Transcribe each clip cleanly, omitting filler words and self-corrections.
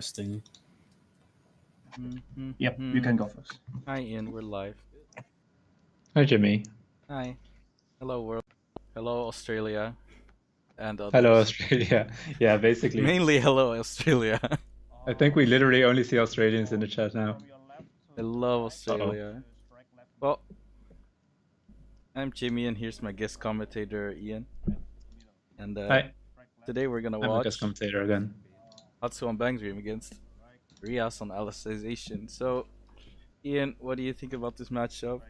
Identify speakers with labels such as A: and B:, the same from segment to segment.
A: Interesting.
B: Yep, you can go first.
C: Hi, Ian. We're live.
D: Hi, Jimmy.
C: Hi. Hello, world. Hello, Australia. And others.
D: Hello, Australia. Yeah, basically.
C: Mainly hello, Australia.
D: I think we literally only see Australians in the chat now.
C: I love Australia. Well, I'm Jimmy, and here's my guest commentator, Ian. And
D: Hi.
C: today we're gonna
D: I'm a
C: watch
D: guest commentator again.
C: Hadsu on Bang Dream against Riaz on Alicization. So, Ian, what do you think about this matchup?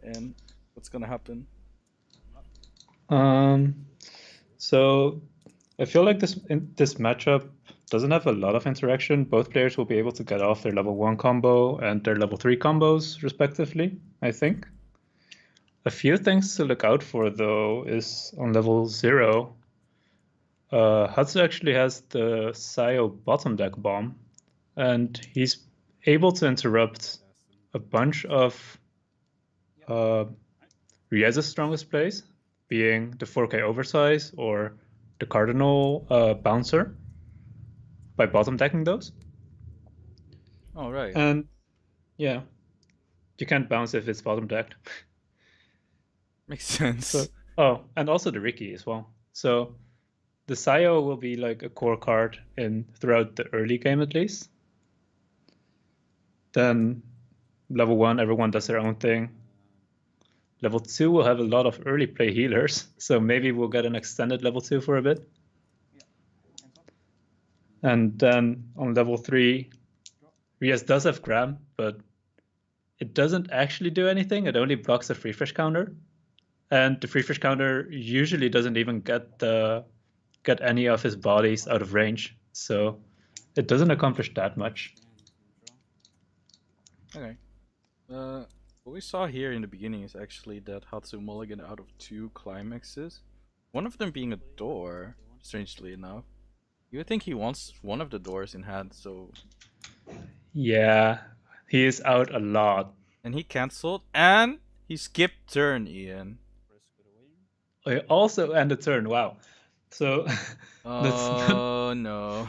C: And what's gonna happen?
D: So I feel like this matchup doesn't have a lot of interaction. Both players will be able to get off their level 1 combo and their level 3 combos, respectively, I think. A few things to look out for, though, is on level 0. Hadsu actually has the SAO bottom deck bomb, and he's able to interrupt a bunch of Riaz's strongest plays, being the 4K oversize or the cardinal bouncer, by bottom decking those.
C: Oh, right.
D: And yeah, you can't bounce if it's bottom decked.
C: Makes sense.
D: So, oh, and also the Ricky as well. So the SAO will be like a core card throughout the early game at least. Then level 1, everyone does their own thing. Level 2 will have a lot of early play healers, so maybe we'll get an extended level 2 for a bit. And then on level 3, Riaz does have Gram, but it doesn't actually do anything. It only blocks the free fish counter. And the free fish counter usually doesn't even get any of his bodies out of range. So it doesn't accomplish that much.
C: Okay. What we saw here in the beginning is actually that Hadsu mulliganed out of 2 climaxes. One of them being a door, strangely enough. You would think he wants one of the doors in hand, so...
D: Yeah, he is out a lot.
C: And he cancelled, and he skipped turn, Ian.
D: He also ended turn, wow. So...
C: Oh, no.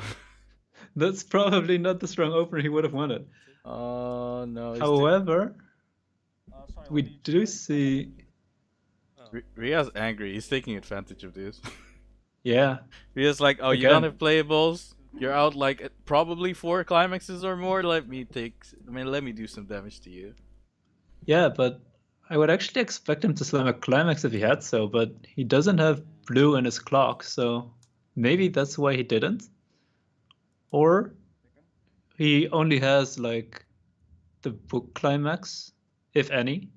D: That's probably not the strong opener he would have wanted.
C: Oh, no.
D: However, we do see...
C: Riaz angry. He's taking advantage of this.
D: Yeah.
C: Riaz like, oh,
D: Again.
C: you don't have playables? You're out like probably 4 climaxes or more? Let me do some damage to you.
D: Yeah, but I would actually expect him to slam a climax if he had so, but he doesn't have blue in his clock, so maybe that's why he didn't. Or he only has like the book climax, if any.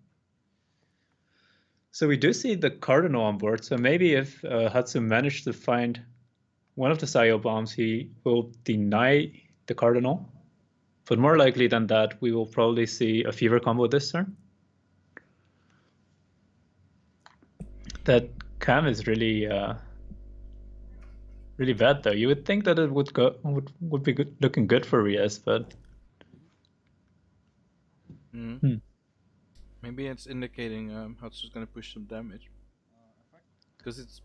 D: So we do see the cardinal on board, so maybe if Hadsu managed to find one of the SAO bombs, he will deny the cardinal. But more likely than that, we will probably see a fever combo this turn. That cam is really really bad though. You would think that it would be good, looking good for Riaz, but
C: Maybe it's indicating Hatsu's gonna push some damage. Because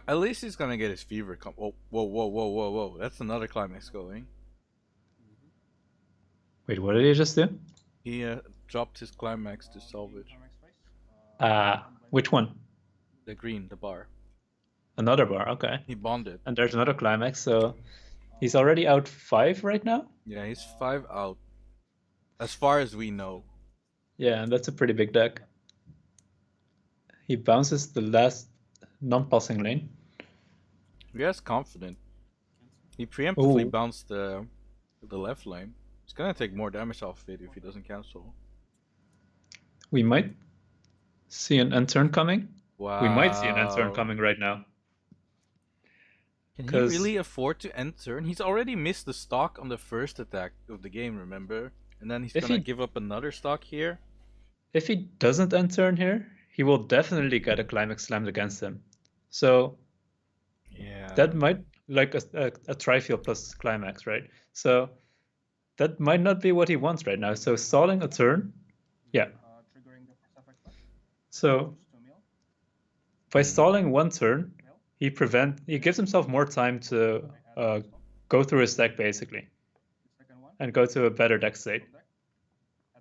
C: at least he's gonna get his fever whoa. That's another climax going.
D: Wait, what did he just do?
C: He dropped his climax to salvage.
D: Which one?
C: The green, the bar.
D: Another bar, okay.
C: He bonded.
D: And there's another climax, so he's already out 5 right now?
C: Yeah, he's 5 out. As far as we know.
D: Yeah, and that's a pretty big deck. He bounces the last non-passing lane.
C: Riaz confident. He preemptively bounced the left lane. He's gonna take more damage off of it if he doesn't cancel.
D: We might see an end turn coming.
C: Wow.
D: We might see an end turn coming right now.
C: Can he really afford to end turn? He's already missed the stock on the first attack of the game, remember? And then he's gonna give up another stock here.
D: If he doesn't end turn here, he will definitely get a climax slammed against him. So
C: yeah,
D: that might like a trifield plus climax, right? So that might not be what he wants right now. So stalling a turn, yeah. So by stalling 1 turn, he gives himself more time to go through his deck basically. and go to a better deck state.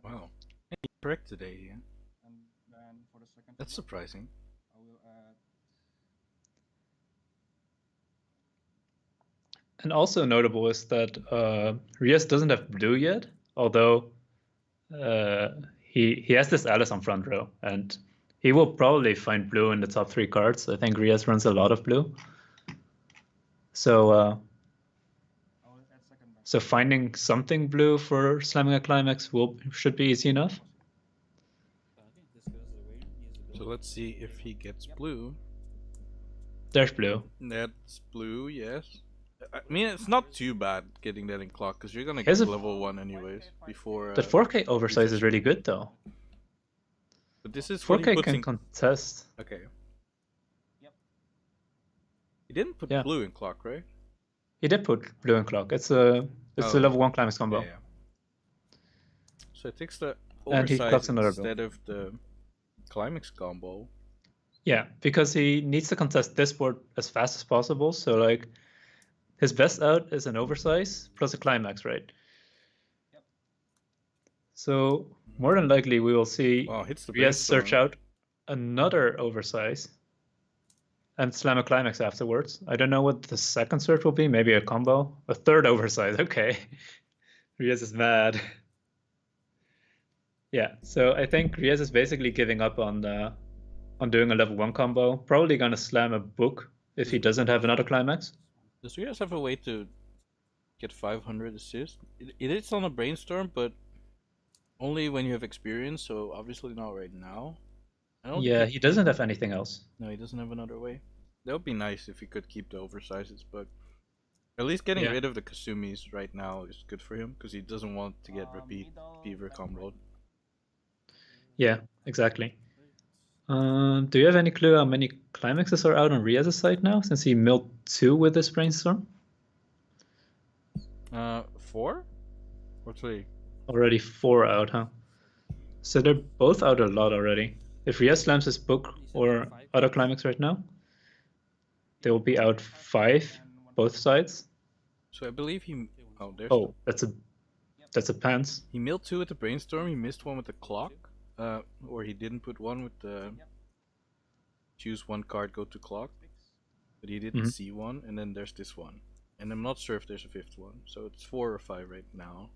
C: Wow. Correct today, yeah. That's surprising.
D: And also notable is that Riaz doesn't have blue yet, although he has this Alice on front row, and he will probably find blue in the top 3 cards. I think Riaz runs a lot of blue. So so finding something blue for slamming a climax should be easy enough.
C: So let's see if he gets blue.
D: There's blue.
C: That's blue, yes. I mean, it's not too bad getting that in clock, because you're gonna get level 1 anyways before.
D: That 4K oversize is really good though.
C: But this is
D: 4K can contest.
C: Okay. He didn't put blue in clock, right?
D: He did put blue in clock. It's a level 1 climax combo.
C: Yeah. So it takes the oversize instead of the climax combo.
D: Yeah, because he needs to contest this board as fast as possible. So like, his best out is an oversize plus a climax, right? Yep. So more than likely we will see Riaz search out another oversize and slam a climax afterwards. I don't know what the second search will be. Maybe a combo. A third oversize. Okay. Riaz is mad. Yeah, so I think Riaz is basically giving up on doing a level 1 combo. Probably gonna slam a book if he doesn't have another climax.
C: Does Riaz have a way to get 500 assists? It is on a brainstorm, but only when you have experience, so obviously not right now.
D: Yeah, he doesn't have anything else.
C: No, he doesn't have another way. That would be nice if he could keep the oversizes, but at least getting rid of the Kasumis right now is good for him, because he doesn't want to get repeat fever comboed.
D: Yeah, exactly. Do you have any clue how many climaxes are out on Riaz's side now, since he milled 2 with this brainstorm?
C: 4? Or 3?
D: Already 4 out, huh? So they're both out a lot already. If Riaz slams his book or other climax right now, they will be out 5, both sides.
C: So I believe he... Oh, there's...
D: Oh, that's a pants.
C: He milled 2 with the brainstorm, he missed 1 with the clock. Or he didn't put 1 with the choose 1 card, go to clock, but he didn't see 1, and then there's this one, and I'm not sure if there's a 5th one, so it's 4 or 5 right now.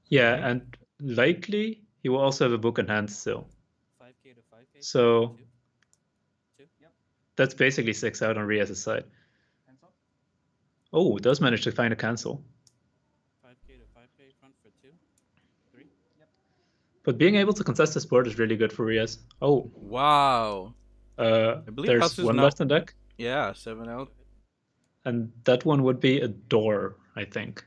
D: Yeah, right? And likely he will also have a book in hand still. 5K to 5K. So that's basically 6 out on Riaz's side. Oh, does manage to find a cancel. 5K to 5K front for 2. But being able to contest this board is really good for Riaz. Oh.
C: Wow.
D: I believe there's 1 left in deck.
C: Yeah, 7 out.
D: And that one would be a door, I think.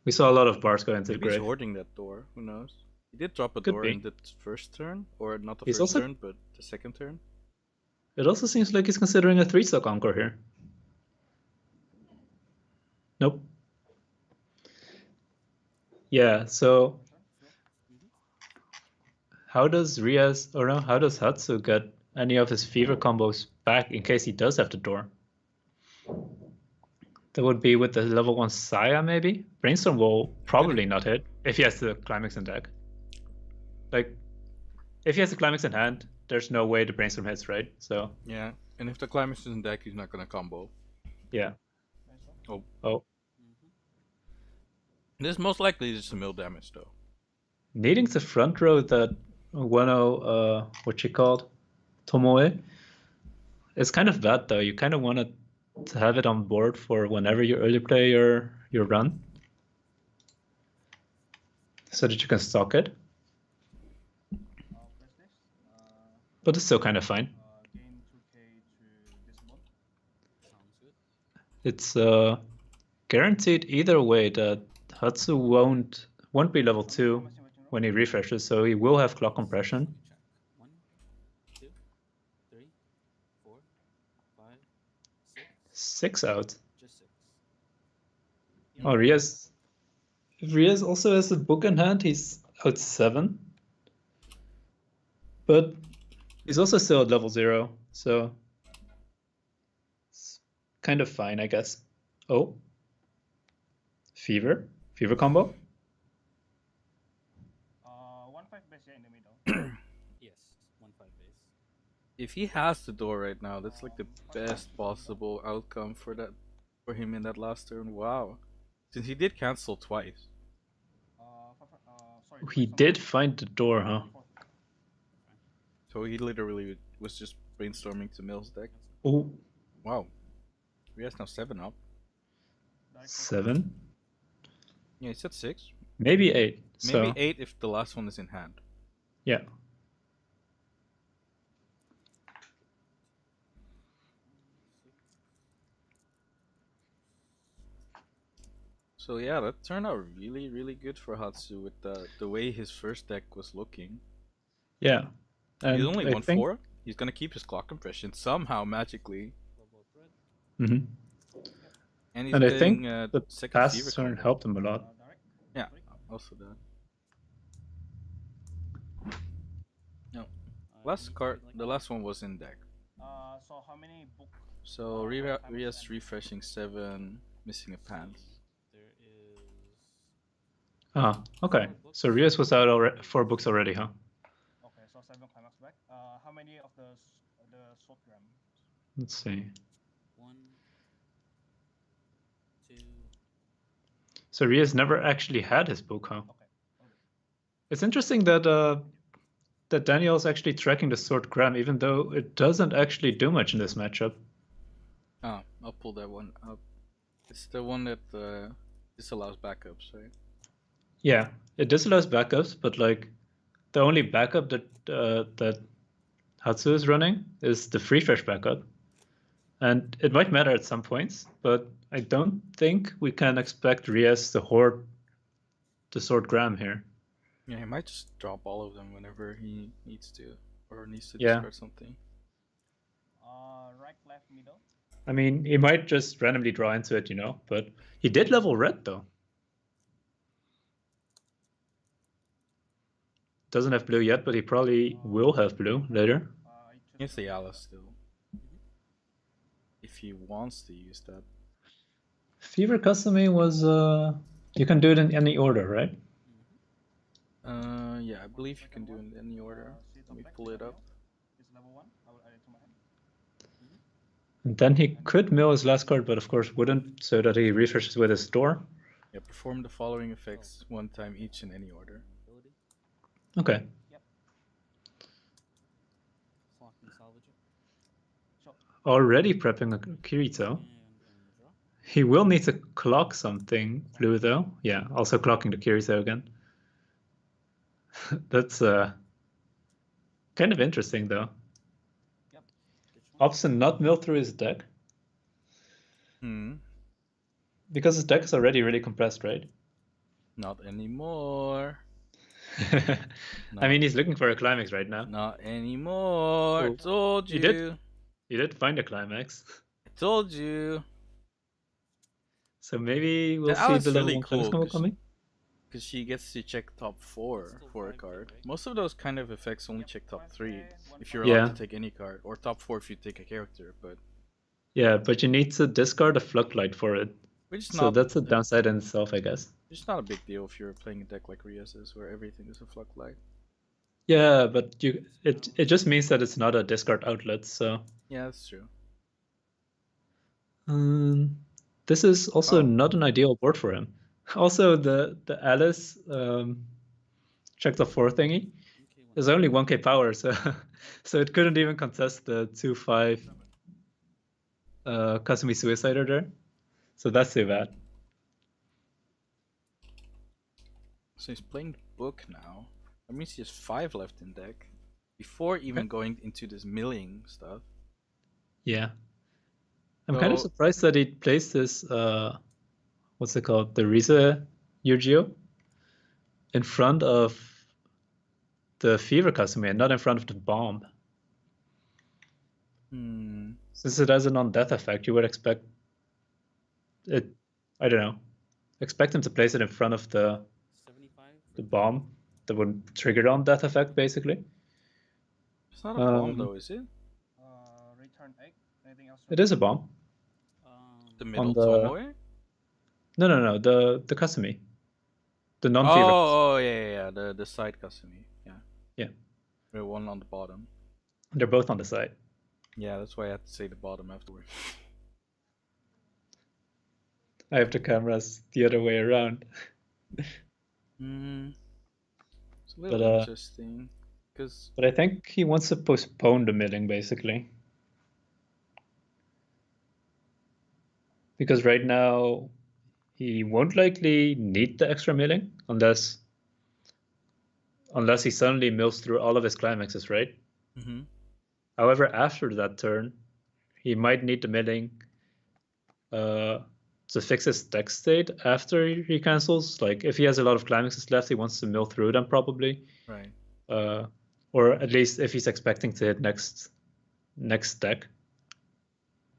D: We saw a lot of bars go into the grave.
C: He's hoarding that door, who knows? He did drop a door in the first turn, or not the first turn, but the second turn.
D: It also seems like he's considering a 3-stock Encore here. Nope. Yeah, so... How does Riaz, or no, how does Hadsu get any of his fever combos back in case he does have the door? That would be with the level 1 Saya, maybe? Brainstorm will probably not hit if he has the climax in deck. Like, if he has the climax in hand, there's no way the brainstorm hits, right? So
C: yeah, and if the climax is in deck, he's not gonna combo.
D: Yeah.
C: Oh. This most likely is a mill damage, though.
D: Needing to front row that what you called Tomoe. It's kind of bad though. You kind of want to have it on board for whenever you early play your run, so that you can stock it. But it's still kind of fine. It's guaranteed either way that Hadsu won't be level 2 when he refreshes, so he will have clock compression.
A: 1, 2, 3, 4, 5,
D: 6 out.
A: Just 6.
D: Oh, Riaz. If Riaz also has a book in hand, he's out 7. But he's also still at level 0, so it's kind of fine, I guess. Oh. Fever. Fever combo?
B: 1-5 base, yeah, in the middle.
A: Yes, 1-5 base.
C: If he has the door right now, that's like the best possible outcome for him in that last turn. Wow, since he did cancel twice.
B: Sorry,
D: He did find the door, huh?
C: So he literally was just brainstorming to Mill's deck.
D: Oh,
C: Wow, Riaz now 7 up.
D: 7?
C: Yeah, he's at 6.
D: Maybe 8.
C: Maybe
D: So
C: 8 if the last one is in hand.
D: yeah.
C: So yeah, that turned out really, really good for Hadsu with the way his first deck was looking.
D: Yeah. And
C: He's only
D: I
C: 1-4. He's gonna keep his clock compression somehow magically,
D: Mm-hmm.
C: and he's
D: And I
C: getting
D: think the
C: second
D: past
C: fever
D: turn
C: combo.
D: helped him a lot.
C: Yeah, also that. No, last card. The last one was in deck.
B: So how many book?
C: So Riaz refreshing 7, missing a pants.
A: There is.
D: Ah, okay. So Riaz was out already, 4 books already, huh?
B: Okay, so 7 climax back. How many of the short gram?
D: Let's see.
A: 1, 2.
D: So Riaz never actually had his book, huh?
B: Okay.
D: It's interesting that that Daniel's actually tracking the sword gram, even though it doesn't actually do much in this matchup.
C: Ah, I'll pull that one up. It's the one that disallows backups, right?
D: Yeah, it disallows backups, but like the only backup that that Hatsu is running is the free fresh backup, and it might matter at some points, but I don't think we can expect Riaz to hoard the sword gram here.
C: Yeah, he might just drop all of them whenever he needs to, or needs to
D: Yeah.
C: discard something.
B: Right, left, middle.
D: I mean, he might just randomly draw into it, you know, but he did level red though. Doesn't have blue yet, but he probably will have blue later.
C: He has the Alice still. If he wants to use that.
D: Fever Custom was you can do it in any order, right?
C: Yeah, I believe you can do it in any order. Let me pull it up.
B: It's level 1. I will add it to my hand.
D: And then he could mill his last card, but of course wouldn't, so that he refreshes with his door.
C: Yeah, perform the following effects 1 time each in any order.
D: Okay.
B: Yep.
A: Clock and salvage it.
B: So
D: Already prepping a Kirito.
A: And draw.
D: He will need to clock something blue though. Yeah, also clocking the Kirito again. That's kind of interesting though.
B: yep.
D: Option not mill through his deck. Because his deck is already really compressed, right?
C: Not anymore.
D: I mean, he's looking for a climax right now.
C: Not anymore. I
D: Oh,
C: told you.
D: You did find a climax.
C: I told you.
D: So maybe we'll
C: That
D: see
C: was
D: the level
C: really
D: 1 climax
C: cool,
D: combo
C: 'cause-
D: coming.
C: Because she gets to check top 4 for a card. Most of those kind of effects only check top 3 if you're allowed
D: Yeah.
C: to take any card, or top 4 if you take a character. But
D: Yeah, but you need to discard a Floodlight for it.
C: which is
D: So
C: not
D: that's a downside in itself, I guess.
C: it's not a big deal if you're playing a deck like Riaz is, where everything is a Floodlight.
D: Yeah, but it just means that it's not a discard outlet. So
C: Yeah, that's true.
D: this is also
C: Oh.
D: not an ideal board for him. Also, the Alice checked off 4 thingy is only 1k power, so so it couldn't even contest the 2/5 Kasumi Suicider there. So that's too bad.
C: So he's playing the book now. That means he has 5 left in deck before even going into this milling stuff.
D: Yeah. I'm kind of surprised that he plays this what's it called? The Riza Eugeo in front of the Fever Kasumi and not in front of the bomb. Since it has a non-death effect, you would expect it, I don't know, expect him to place it in front of the bomb that would trigger on death effect, basically.
C: It's not a bomb though, is it?
B: Return egg. Anything else?
D: It is a bomb.
C: The middle Tomoe?
D: No, the Kasumi. The non-fever.
C: Oh, yeah. The side Kasumi. Yeah.
D: Yeah.
C: The one on the bottom.
D: They're both on the side.
C: Yeah, that's why I had to say the bottom afterwards.
D: I have the cameras the other way around.
C: It's a little interesting.
D: But I think he wants to postpone the milling, basically. Because right now, he won't likely need the extra milling unless he suddenly mills through all of his climaxes, right?
C: Mm-hmm.
D: However, after that turn, he might need the milling to fix his deck state after he cancels. Like, if he has a lot of climaxes left, he wants to mill through them probably.
C: Right.
D: Or at least if he's expecting to hit next deck.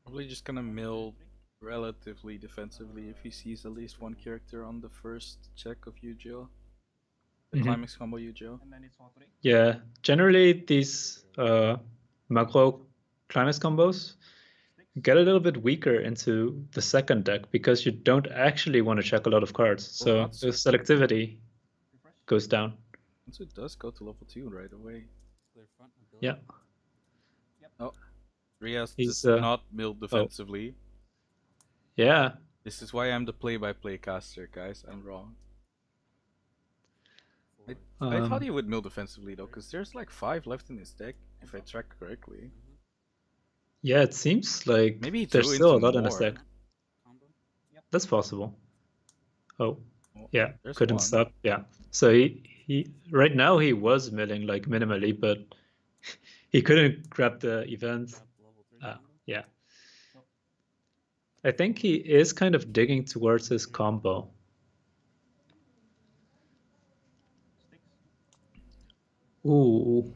C: Probably just gonna mill relatively defensively if he sees at least one character on the first check of Eugeo. The climax combo Eugeo.
B: And then it's all 3.
D: Yeah, generally these macro climax combos get a little bit weaker into the second deck because you don't actually want to check a lot of cards. So the selectivity goes down.
C: So it does go to level 2 right away.
A: Clear front ability.
D: Yeah.
C: Oh, Riaz
D: He's,
C: does not mill defensively.
D: Yeah.
C: This is why I'm the play-by-play caster, guys. I'm wrong. I thought he would mill defensively though, because there's like 5 left in his deck, if I track correctly.
D: Yeah, it seems like
C: maybe
D: there's still a lot in his deck. That's possible. Oh, yeah, couldn't stop. Yeah, so he right now he was milling like minimally, but he couldn't grab the event. Yeah, I think he is kind of digging towards his combo. Ooh,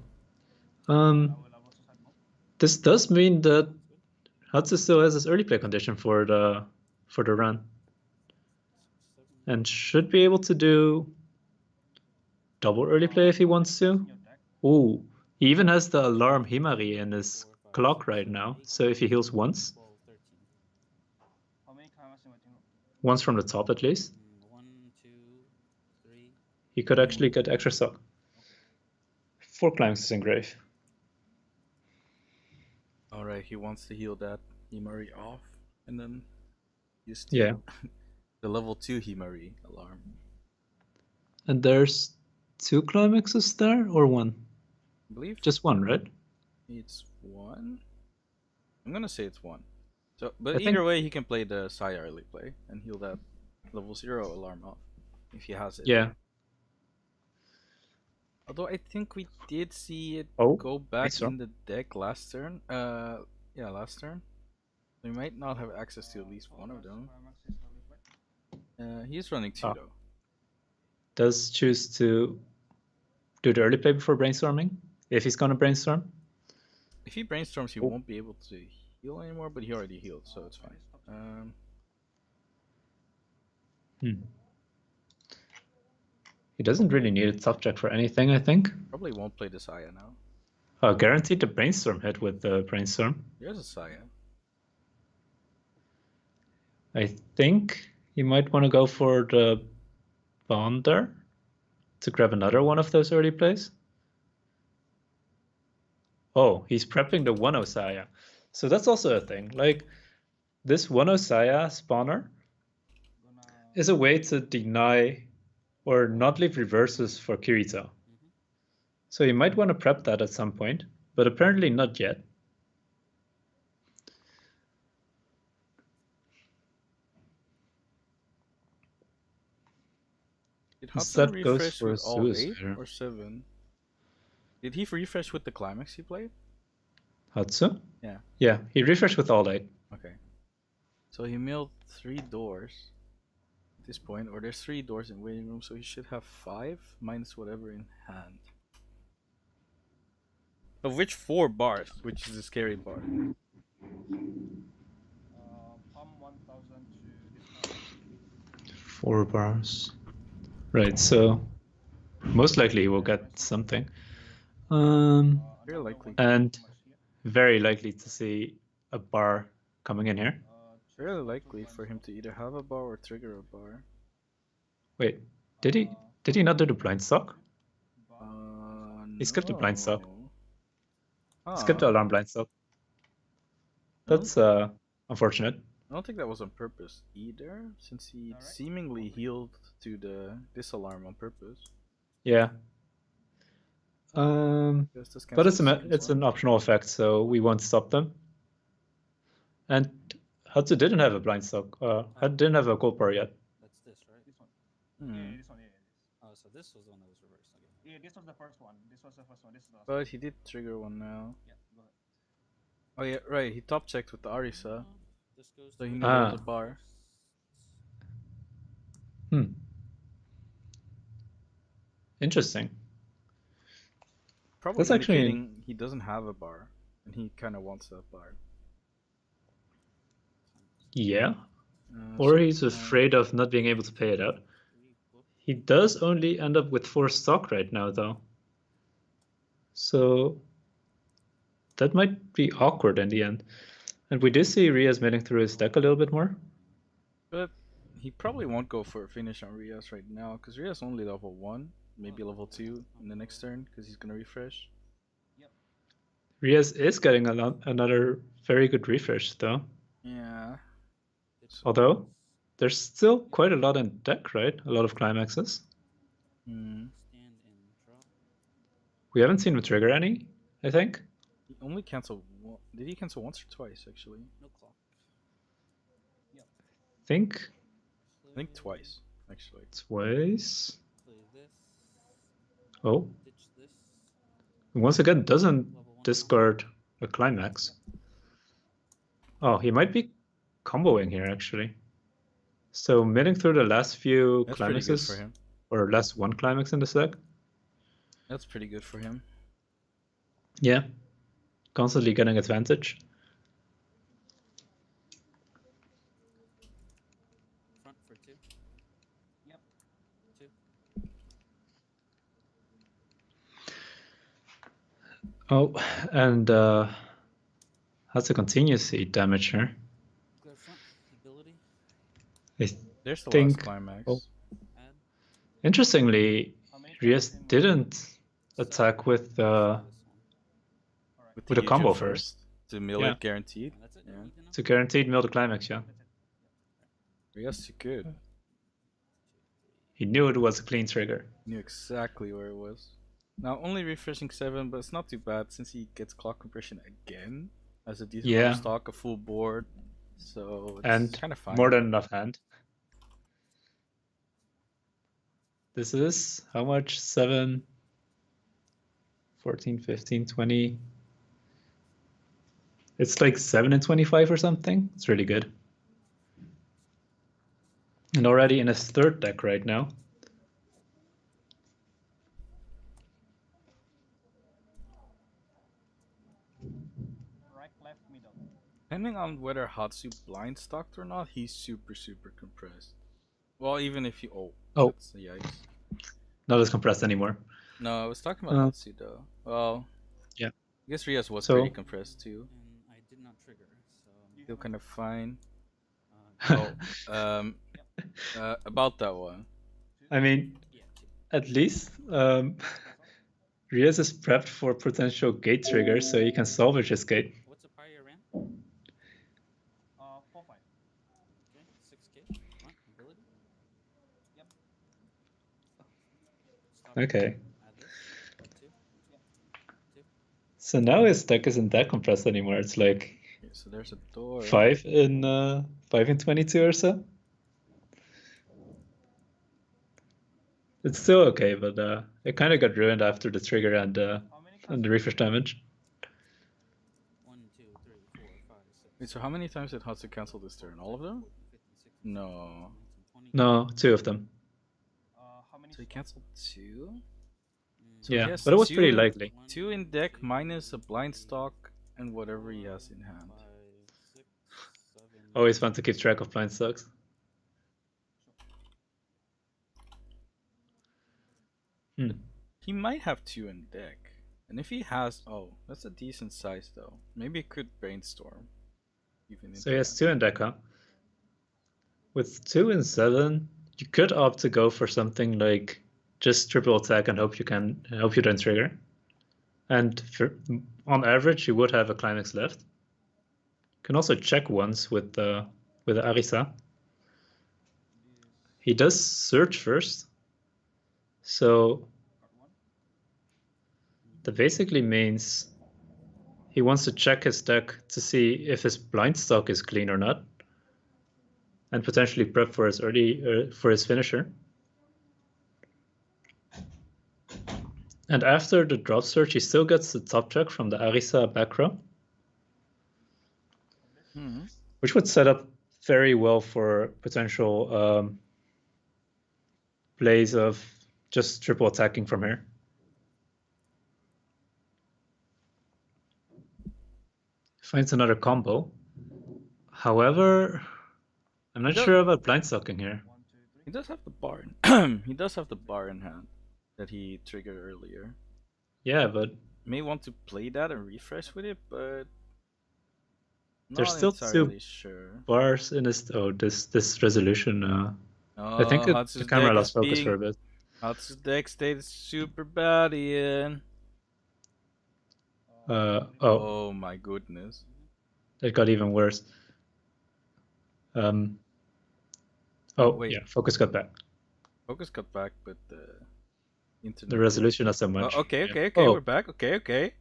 D: this does mean that Hadsu still has his early play condition for the run, and should be able to do double early play if he wants to. Ooh, he even has the alarm Himari in his clock right now, so if he heals once from the top at least,
A: 1, 2, 3.
D: he could actually get extra stock. 4 climaxes in grave.
C: Alright, he wants to heal that Himari off, and then use
D: the
C: level 2 Himari alarm.
D: And there's 2 climaxes there, or 1?
C: I believe
D: just 1, right?
C: It's 1? I'm gonna say it's 1. So, but either way, he can play the Saya early play and heal that level 0 alarm off, if he has it.
D: Yeah.
C: Although I think we did see it go back in the deck last turn. Yeah, last turn. We might not have access to at least one of them. He's running 2 though.
D: Does choose to do the early play before brainstorming, if he's gonna brainstorm.
C: If he brainstorms, he won't be able to heal anymore, but he already healed, so it's fine.
D: He doesn't really need a top check for anything, I think.
C: Probably won't play the Saya now.
D: Oh, guaranteed the brainstorm hit with the brainstorm.
C: There's a Saya.
D: I think he might want to go for the Bonder to grab another one of those early plays. Oh, he's prepping the 1-0 Saya. So that's also a thing. Like, this 1-0 Saya spawner is a way to deny or not leave reverses for Kirito. So you might want to prep that at some point, but apparently not yet.
C: Did Hadsu refresh with all 8 or 7? Did he refresh with the climax he played?
D: Hadsu?
C: Yeah.
D: Yeah, he refreshed with all 8.
C: Okay. So he milled 3 doors at this point, or there's 3 doors in waiting room, so he should have 5 minus whatever in hand. Of which 4 bars, which is a scary bar.
D: 4 bars. Right, so most likely he will get something.
C: Very likely.
D: And very likely to see a bar coming in here.
C: Very likely for him to either have a bar or trigger a bar.
D: Wait, Did he not do the blind stock? He skipped the blind stock.
C: No.
D: Skipped the alarm blind stock. That's unfortunate.
C: I don't think that was on purpose either, since he
B: Alright.
C: seemingly healed to the disalarm on purpose.
D: Yeah.
C: Guess this
D: But
C: cancels as
D: it's
C: well.
D: an optional effect, so we won't stop them. And Hadsu didn't have a blind stock. Didn't have a gold bar yet.
A: That's this, right?
B: This one.
C: Hmm.
B: Yeah, this one. Yeah, this.
A: Oh, so this was the one that was reversed. Okay.
B: Yeah, this was the first one. This was the first one. This is the last
C: But
B: one.
C: he did trigger one now.
B: Yeah, go ahead.
C: Oh yeah, right. He top checked with the Arisa,
A: This goes
C: so he
A: to
C: knew there was a
D: Ah.
C: bar.
D: Interesting.
C: Probably
D: That's actually-
C: indicating he doesn't have a bar, and he kind of wants that bar.
D: Yeah.
C: So
D: Or he's afraid of not being able to pay it out. He does only end up with 4 stock right now, though. So that might be awkward in the end. And we do see Riaz milling through his deck a little bit more.
C: But he probably won't go for a finish on Riaz right now, because Riaz only level 1, maybe level 2 in the next turn, because he's gonna refresh.
D: Riaz is getting another very good refresh, though.
C: Yeah.
D: Although, there's still quite a lot in deck, right? A lot of climaxes.
C: Hmm.
A: Stand and drop.
D: We haven't seen him trigger any, I think.
C: He only canceled. Did he cancel once or twice? Actually,
A: No clock.
D: I think
C: I think twice. Actually.
D: twice.
A: Play this.
D: Oh,
A: Ditch this.
D: once again, doesn't
A: Level 1
D: discard a climax. Oh, he might be comboing here, actually. So, milling through the last few
C: That's pretty good
D: climaxes,
C: for him.
D: or last one climax in the deck.
C: That's pretty good for him.
D: Yeah, constantly getting advantage.
A: Front for 2.
B: Yep.
A: 2.
D: Oh, and has to continue to see damage here.
A: Clear front. Ability.
C: There's the
D: Think-
C: last climax.
D: oh.
A: Add.
D: Interestingly,
B: How many
D: Riaz
B: times in-
D: didn't attack with
A: This one.
B: Alright.
D: with a
C: Eugeo
D: combo first.
C: to mill
D: Yeah.
C: it guaranteed.
A: And that's it.
C: Yeah.
A: You need to know?
D: To guaranteed mill the climax, yeah.
B: That's it.
C: Yes, he could.
D: He knew it was a clean trigger.
C: Knew exactly where it was. Now only refreshing 7, but it's not too bad since he gets clock compression again as a decent
D: Yeah.
C: stock, a full board. So it's
D: And
C: kind of fine.
D: more than enough hand. This is how much? 7, 14, 15, 20. It's like 7 and 25 or something. It's really good. And already in his third deck right now.
B: Right, left, middle.
C: Depending on whether Hadsu blind stocked or not, he's super compressed. Well, even if you
D: Oh.
C: that's yikes.
D: Not as compressed anymore.
C: No, I was talking about
D: Uh,
C: Hadsu though. Well,
D: yeah.
C: I guess Riaz was
D: So-
C: pretty compressed too.
A: And I did not trigger, so
C: Still kind of fine.
A: uh,
C: About that one.
D: I mean,
A: yeah, 2.
D: at least Riaz is prepped for potential gate triggers, so he can salvage his gate.
A: What's the prior ran?
B: 4-5.
A: Okay, 6k. Front. Ability.
B: Yep.
A: Stop.
D: Okay.
A: Add this. 2.
D: So now his deck isn't that compressed anymore. It's like
C: Okay, so there's a door.
D: 5 in 22 or so. It's still okay, but it kind of got ruined after the trigger and
B: How many
D: the refresh damage.
A: 1, 2, 3, 4, 5, 6.
C: Wait, so how many times did Hadsu cancel this turn? All of them?
A: 15, 16,
C: No.
A: 19, 20.
D: No, 2 of them.
B: How many?
C: So he canceled 2?
A: Mm,
C: So he
D: Yeah,
C: has
D: but it was pretty
C: 2
D: likely.
C: 2 in deck minus a blind stock and whatever he has in hand.
A: 5, 6, 7.
D: Always fun to keep track of blind stocks.
C: He might have 2 in deck. And if he has, oh, that's a decent size though. Maybe it could brainstorm. Even
D: So he has 2 in deck, huh? With 2 and 7, you could opt to go for something like just triple attack and hope you don't trigger. And on average, you would have a climax left. You can also check once with the Arisa. He does search first, so that basically means he wants to check his deck to see if his blind stock is clean or not, and potentially prep for his for his finisher. And after the drop search, he still gets the top check from the Arisa back row, which would set up very well for potential plays of just triple attacking from here. Finds another combo. However, I'm not sure about blind stocking here.
C: He does have the bar. He does have the bar in hand that he triggered earlier.
D: Yeah, but
C: May want to play that and refresh with it, but
D: there's
C: not
D: still
C: entirely
D: two
C: sure.
D: bars in this resolution. I think
C: Hatsu's
D: the camera
C: deck
D: lost
C: is
D: focus
C: being-
D: for a bit.
C: Hatsu's deck stayed super bad, Ian. Oh my goodness.
D: It got even worse.
C: Wait.
D: Yeah, focus got back.
C: Focus got back, but the internet.
D: The resolution not so much.
C: Okay,
D: Yeah.
C: we're back. Okay.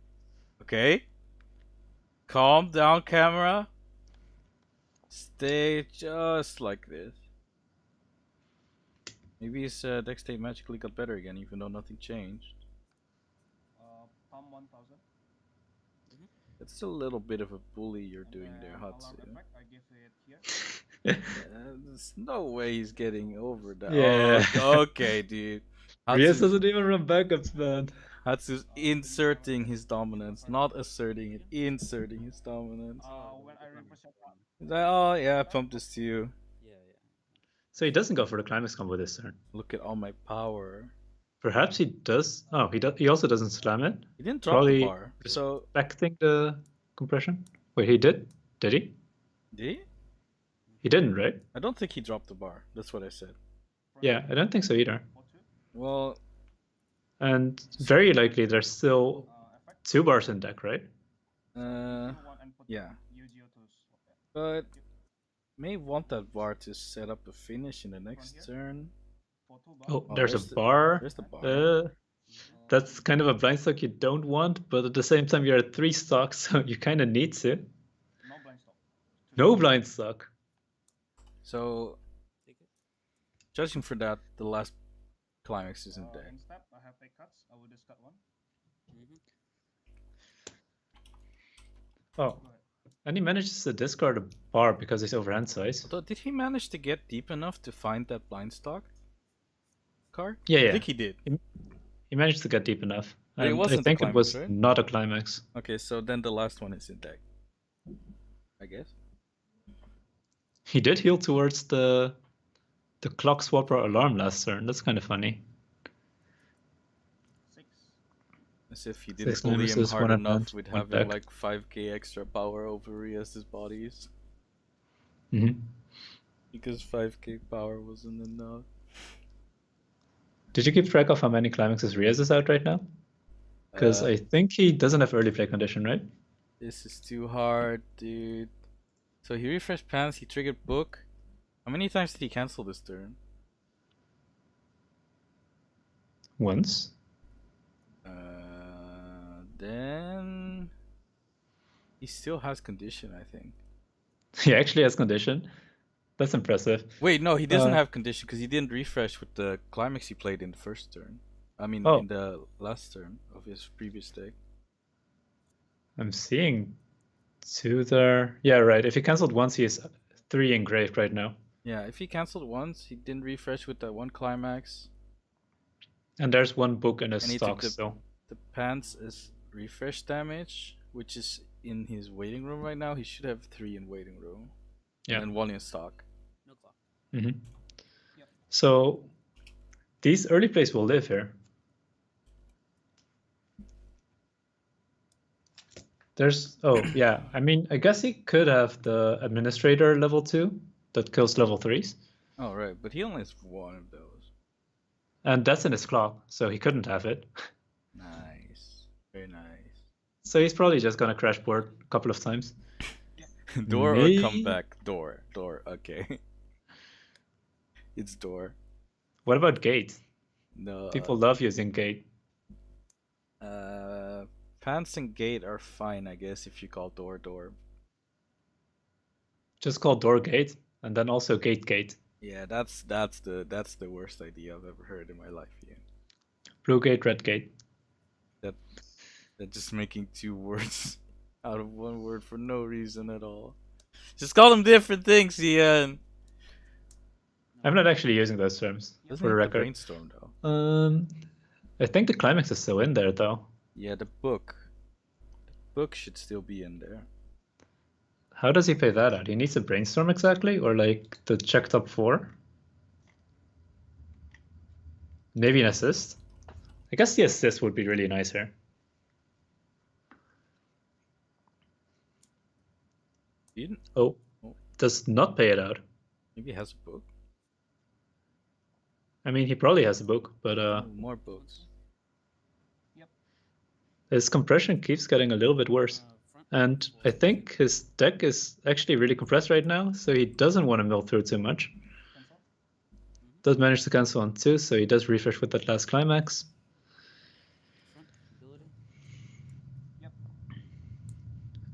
C: Calm down, camera. Stay just like this. Maybe his deck state magically got better again, even though nothing changed.
B: Palm 1000.
C: It's a little bit of a bully you're doing there, Hatsu.
B: I give it here.
C: There's no way he's getting over that.
D: Yeah.
C: Oh, okay, dude.
D: Riaz doesn't even run backups, man.
C: Hatsu's inserting his dominance, not asserting it, inserting his dominance.
B: When I represent
C: He's like, oh yeah, I pumped this to you.
A: Yeah.
D: So he doesn't go for the climax combo this turn.
C: Look at all my power.
D: Perhaps he does. Oh, he also doesn't slam it.
C: He didn't drop
D: Probably
C: the bar. So
D: Expecting the compression. Wait, he did? Did he?
C: did he?
D: He didn't, right?
C: I don't think he dropped the bar. That's what I said.
D: Yeah, I don't think so either.
C: Well,
D: And very likely there's still 2 bars in deck, right?
C: yeah. But may want that bar to set up a finish in the next turn.
D: Oh,
C: Oh,
D: there's a
C: there's
D: bar.
C: There's the bar.
D: That's kind of a blind stock you don't want, but at the same time you're at 3 stocks, so you kind of need to.
B: No blind stop.
D: No blind stock.
C: So, judging for that, the last climax isn't dead.
B: In step, I have 8 cuts. I will discard 1.
D: Oh, and he manages to discard a bar because he's overhand size.
C: Although, did he manage to get deep enough to find that blind stock card?
D: Yeah,
C: I
D: yeah.
C: think he did.
D: He managed to get deep enough.
C: But it
D: And
C: wasn't
D: I
C: the
D: think it
C: climax,
D: was
C: right?
D: not a climax.
C: Okay, so then the last one is in deck. I guess.
D: He did heal towards the clock swapper alarm last turn. That's kind of funny.
B: 6.
C: As if he didn't
D: 6
C: bully him
D: nemesis,
C: hard
D: 1
C: enough
D: advance,
C: with
D: 1
C: having
D: back.
C: like 5k extra power over Riaz's bodies.
D: Mm-hmm.
C: Because 5k power wasn't enough.
D: Did you keep track of how many climaxes Riaz is out right now? Because I think he doesn't have early play condition, right?
C: This is too hard, dude. So he refreshed pants, he triggered book. How many times did he cancel this turn?
D: Once.
C: Then he still has condition, I think.
D: He actually has condition. That's impressive.
C: Wait, no, he doesn't have condition because he didn't refresh with the climax he played in the first turn. I mean, in the last turn of his previous deck.
D: I'm seeing 2 there. Yeah, right. If he cancelled once, he is 3 engraved right now.
C: Yeah, if he cancelled once, he didn't refresh with that one climax.
D: And there's 1 book in his
C: And he
D: stock
C: took
D: still.
C: The pants is refresh damage, which is in his waiting room right now. He should have 3 in waiting room.
D: Yeah.
C: And 1 in stock.
A: No clock.
D: Mm-hmm. Yep. So these early plays will live here. There's yeah. I mean, I guess he could have the administrator level 2 that kills level 3s.
C: Oh, right, but he only has one of those.
D: And that's in his claw, so he couldn't have it.
C: Nice. Very nice.
D: So he's probably just gonna crash board a couple of times.
C: Door or
D: Me?
C: comeback? Door. Door, okay. It's door.
D: What about gate?
C: No.
D: People love using gate.
C: Pants and gate are fine, I guess, if you call door door.
D: Just call door gate, and then also gate gate.
C: Yeah, that's the worst idea I've ever heard in my life. Yeah.
D: Blue gate, red gate.
C: That just making two words out of one word for no reason at all. Just call them different things, Ian.
D: I'm not actually using those terms,
C: Doesn't
D: for the
C: have to
D: record.
C: brainstorm though.
D: I think the climax is still in there, though.
C: Yeah, the book. The book should still be in there.
D: How does he pay that out? He needs a brainstorm exactly, or like the check top 4? Maybe an assist? I guess the assist would be really nice here.
C: He didn't.
D: Oh, does not pay it out.
C: Maybe he has a book.
D: I mean, he probably has a book, but
C: More books.
D: his compression keeps getting a little bit worse. And I think his deck is actually really compressed right now, so he doesn't want to mill through too much. Does manage to cancel on 2, so he does refresh with that last climax.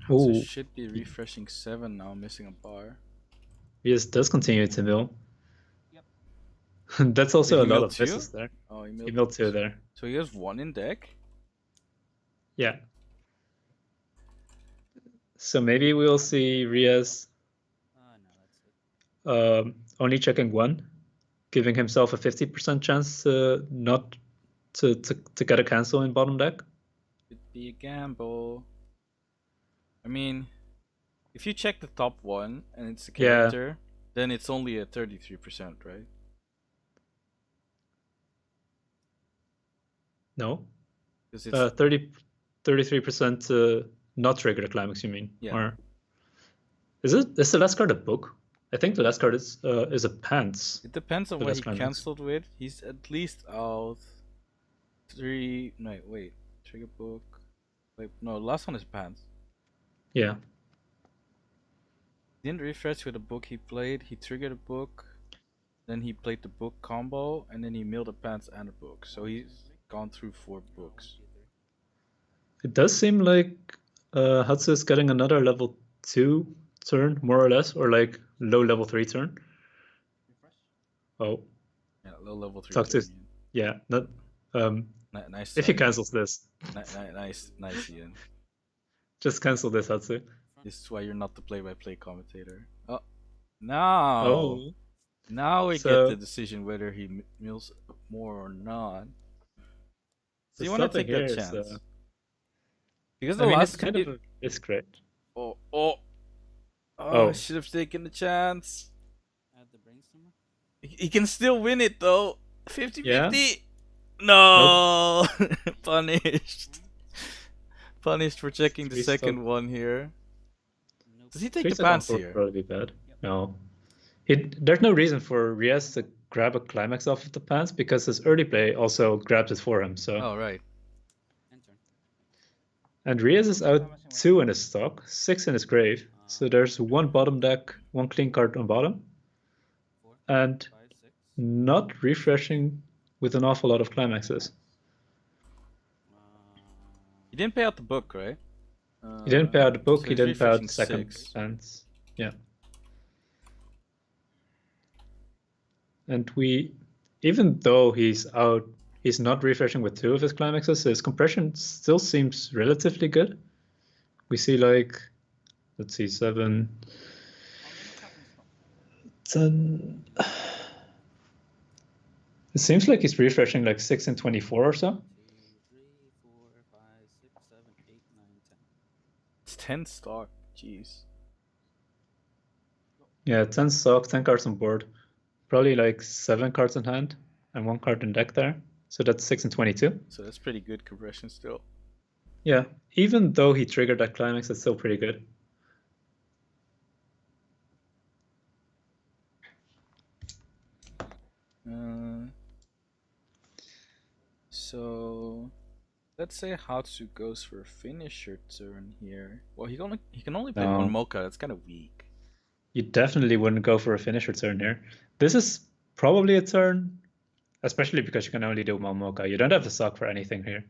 C: So
D: Ooh,
C: should be refreshing 7 now, missing a bar.
D: Riaz does continue to mill. That's also
C: Did
D: a
C: he
D: lot
C: mill
D: of
C: 2?
D: misses there.
C: Oh, he
D: He milled 2 there.
C: So he has 1 in deck?
D: Yeah. So maybe we'll see Riaz only checking 1, giving himself a 50% chance not to get a cancel in bottom deck.
C: Could be a gamble. I mean, if you check the top 1 and it's a character, then it's only at 33%, right?
D: No.
C: Because it's
D: 33% not trigger the climax, you mean?
C: Yeah.
D: Or is the last card a book? I think the last card is a pants.
C: It depends on
D: But
C: what
D: that's
C: he
D: climax.
C: cancelled with. He's at least out 3. No, wait. Trigger book. Wait, no, the last one is pants.
D: Yeah.
C: He didn't refresh with the book he played. He triggered a book. Then he played the book combo. And then he milled a pants and a book. So he's gone through 4 books.
D: It does seem like Hadsu is getting another level 2 turn, more or less, or like low level 3 turn. Oh,
C: Yeah, low level 3.
D: Talk to- yeah. Not,
C: Nice.
D: if he cancels this,
C: Nice, Ian.
D: just cancel this, Hadsu.
C: This is why you're not the play-by-play commentator. Oh, now.
D: Oh,
C: Now we
D: So-
C: get the decision whether he mills more or not. So you
D: the
C: want to
D: something
C: take that
D: here is,
C: chance? Because the
D: I mean,
C: last
D: it's kind of a risk, right?
C: Oh, I should have taken the chance.
A: Add the brainstormer.
C: He can still win it though. 50-50.
D: Yeah.
C: No, punished. Punished for checking the
D: Three
C: second
D: stop.
C: one here.
A: Nope.
C: Does he take
D: 3
C: the
D: second
C: pants
D: would
C: here?
D: probably be bad. No. There's no reason for Riaz to grab a climax off of the pants because his early play also grabbed it for him. So
C: Oh right.
A: Enter.
D: and Riaz is out 2 in his stock, 6 in his grave. So there's 1 bottom deck, 1 clean card on bottom,
A: 4,
D: and
A: 5, 6.
D: not refreshing with an awful lot of climaxes.
C: He didn't pay out the book, right?
D: He didn't pay out the book.
C: so
D: He
C: he's
D: didn't pay out
C: refreshing
D: the second
C: 6.
D: pants. Yeah. And even though he's out, he's not refreshing with 2 of his climaxes. His compression still seems relatively good. We see like, let's see, 7, 10. It seems like he's refreshing like 6 and 24 or so.
A: 2, 3, 4, 5, 6, 7, 8, 9, 10.
C: It's 10 stock. Jeez.
D: Yeah, 10 stock, 10 cards on board. Probably like 7 cards in hand and 1 card in deck there. So that's 6 and 22.
C: So that's pretty good compression still.
D: Yeah, even though he triggered that climax, it's still pretty good.
C: So let's say Hadsu goes for a finisher turn here. Well, he can only play one
D: No.
C: Mocha. That's kind of weak.
D: You definitely wouldn't go for a finisher turn here. This is probably a turn, especially because you can only do one Mocha. You don't have the stock for anything here.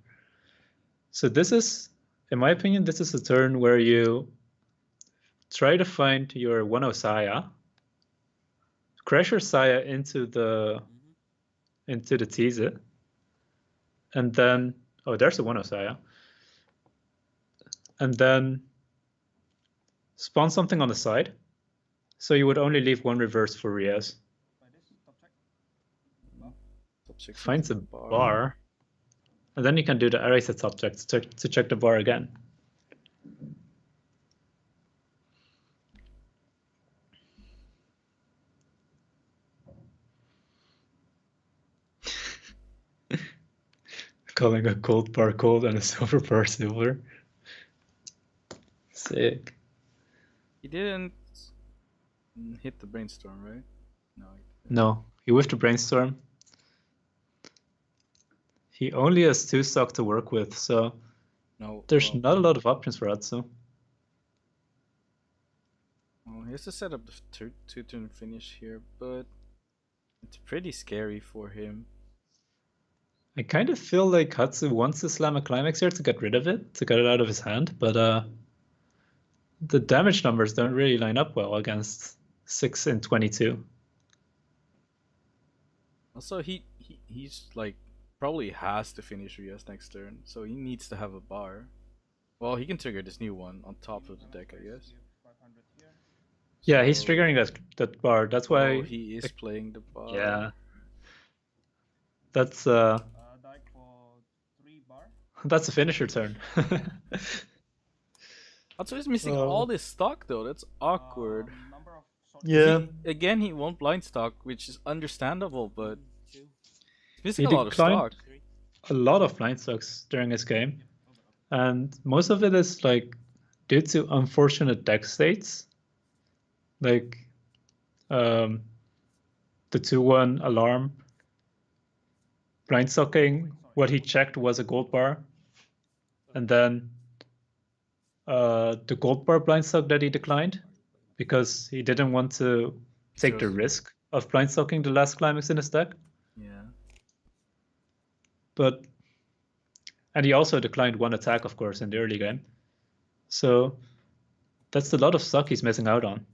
D: So this is, in my opinion, this is a turn where you try to find your 1-0 Saya, crash your Saya into the tease, and then there's a 1-0 Saya, and then spawn something on the side. So you would only leave one reverse for Riaz. Finds a bar. And then you can do the erase at subject to check the bar again. Calling a gold bar gold and a silver bar silver. Sick.
C: He didn't hit the brainstorm, right? No.
D: No, he whiffed the brainstorm. He only has 2 stock to work with, so there's not a lot of options for Hadsu.
C: Well, he has to set up the 2-turn finish here, but it's pretty scary for him.
D: I kind of feel like Hadsu wants to slam a climax here to get rid of it, to get it out of his hand, but the damage numbers don't really line up well against 6 and 22.
C: Also, he's like probably has to finish Riaz next turn, so he needs to have a bar. Well, he can trigger this new one on top of the deck, I guess.
D: Yeah, he's triggering that bar. That's why
C: he is playing the bar.
D: Yeah, that's that's a finisher turn.
C: Hadsu is missing all this stock though. That's awkward.
D: Yeah.
C: Again, he won't blind stock, which is understandable, but he's missing
D: He
C: a lot of stock.
D: A lot of blind stocks during his game, and most of it is like due to unfortunate deck states, like the 2-1 alarm blind stocking. What he checked was a gold bar, and then the gold bar blind stock that he declined because he didn't want to take the risk of blind stocking the last climax in his deck.
C: Yeah.
D: And he also declined 1 attack, of course, in the early game. So that's a lot of stock he's missing out on.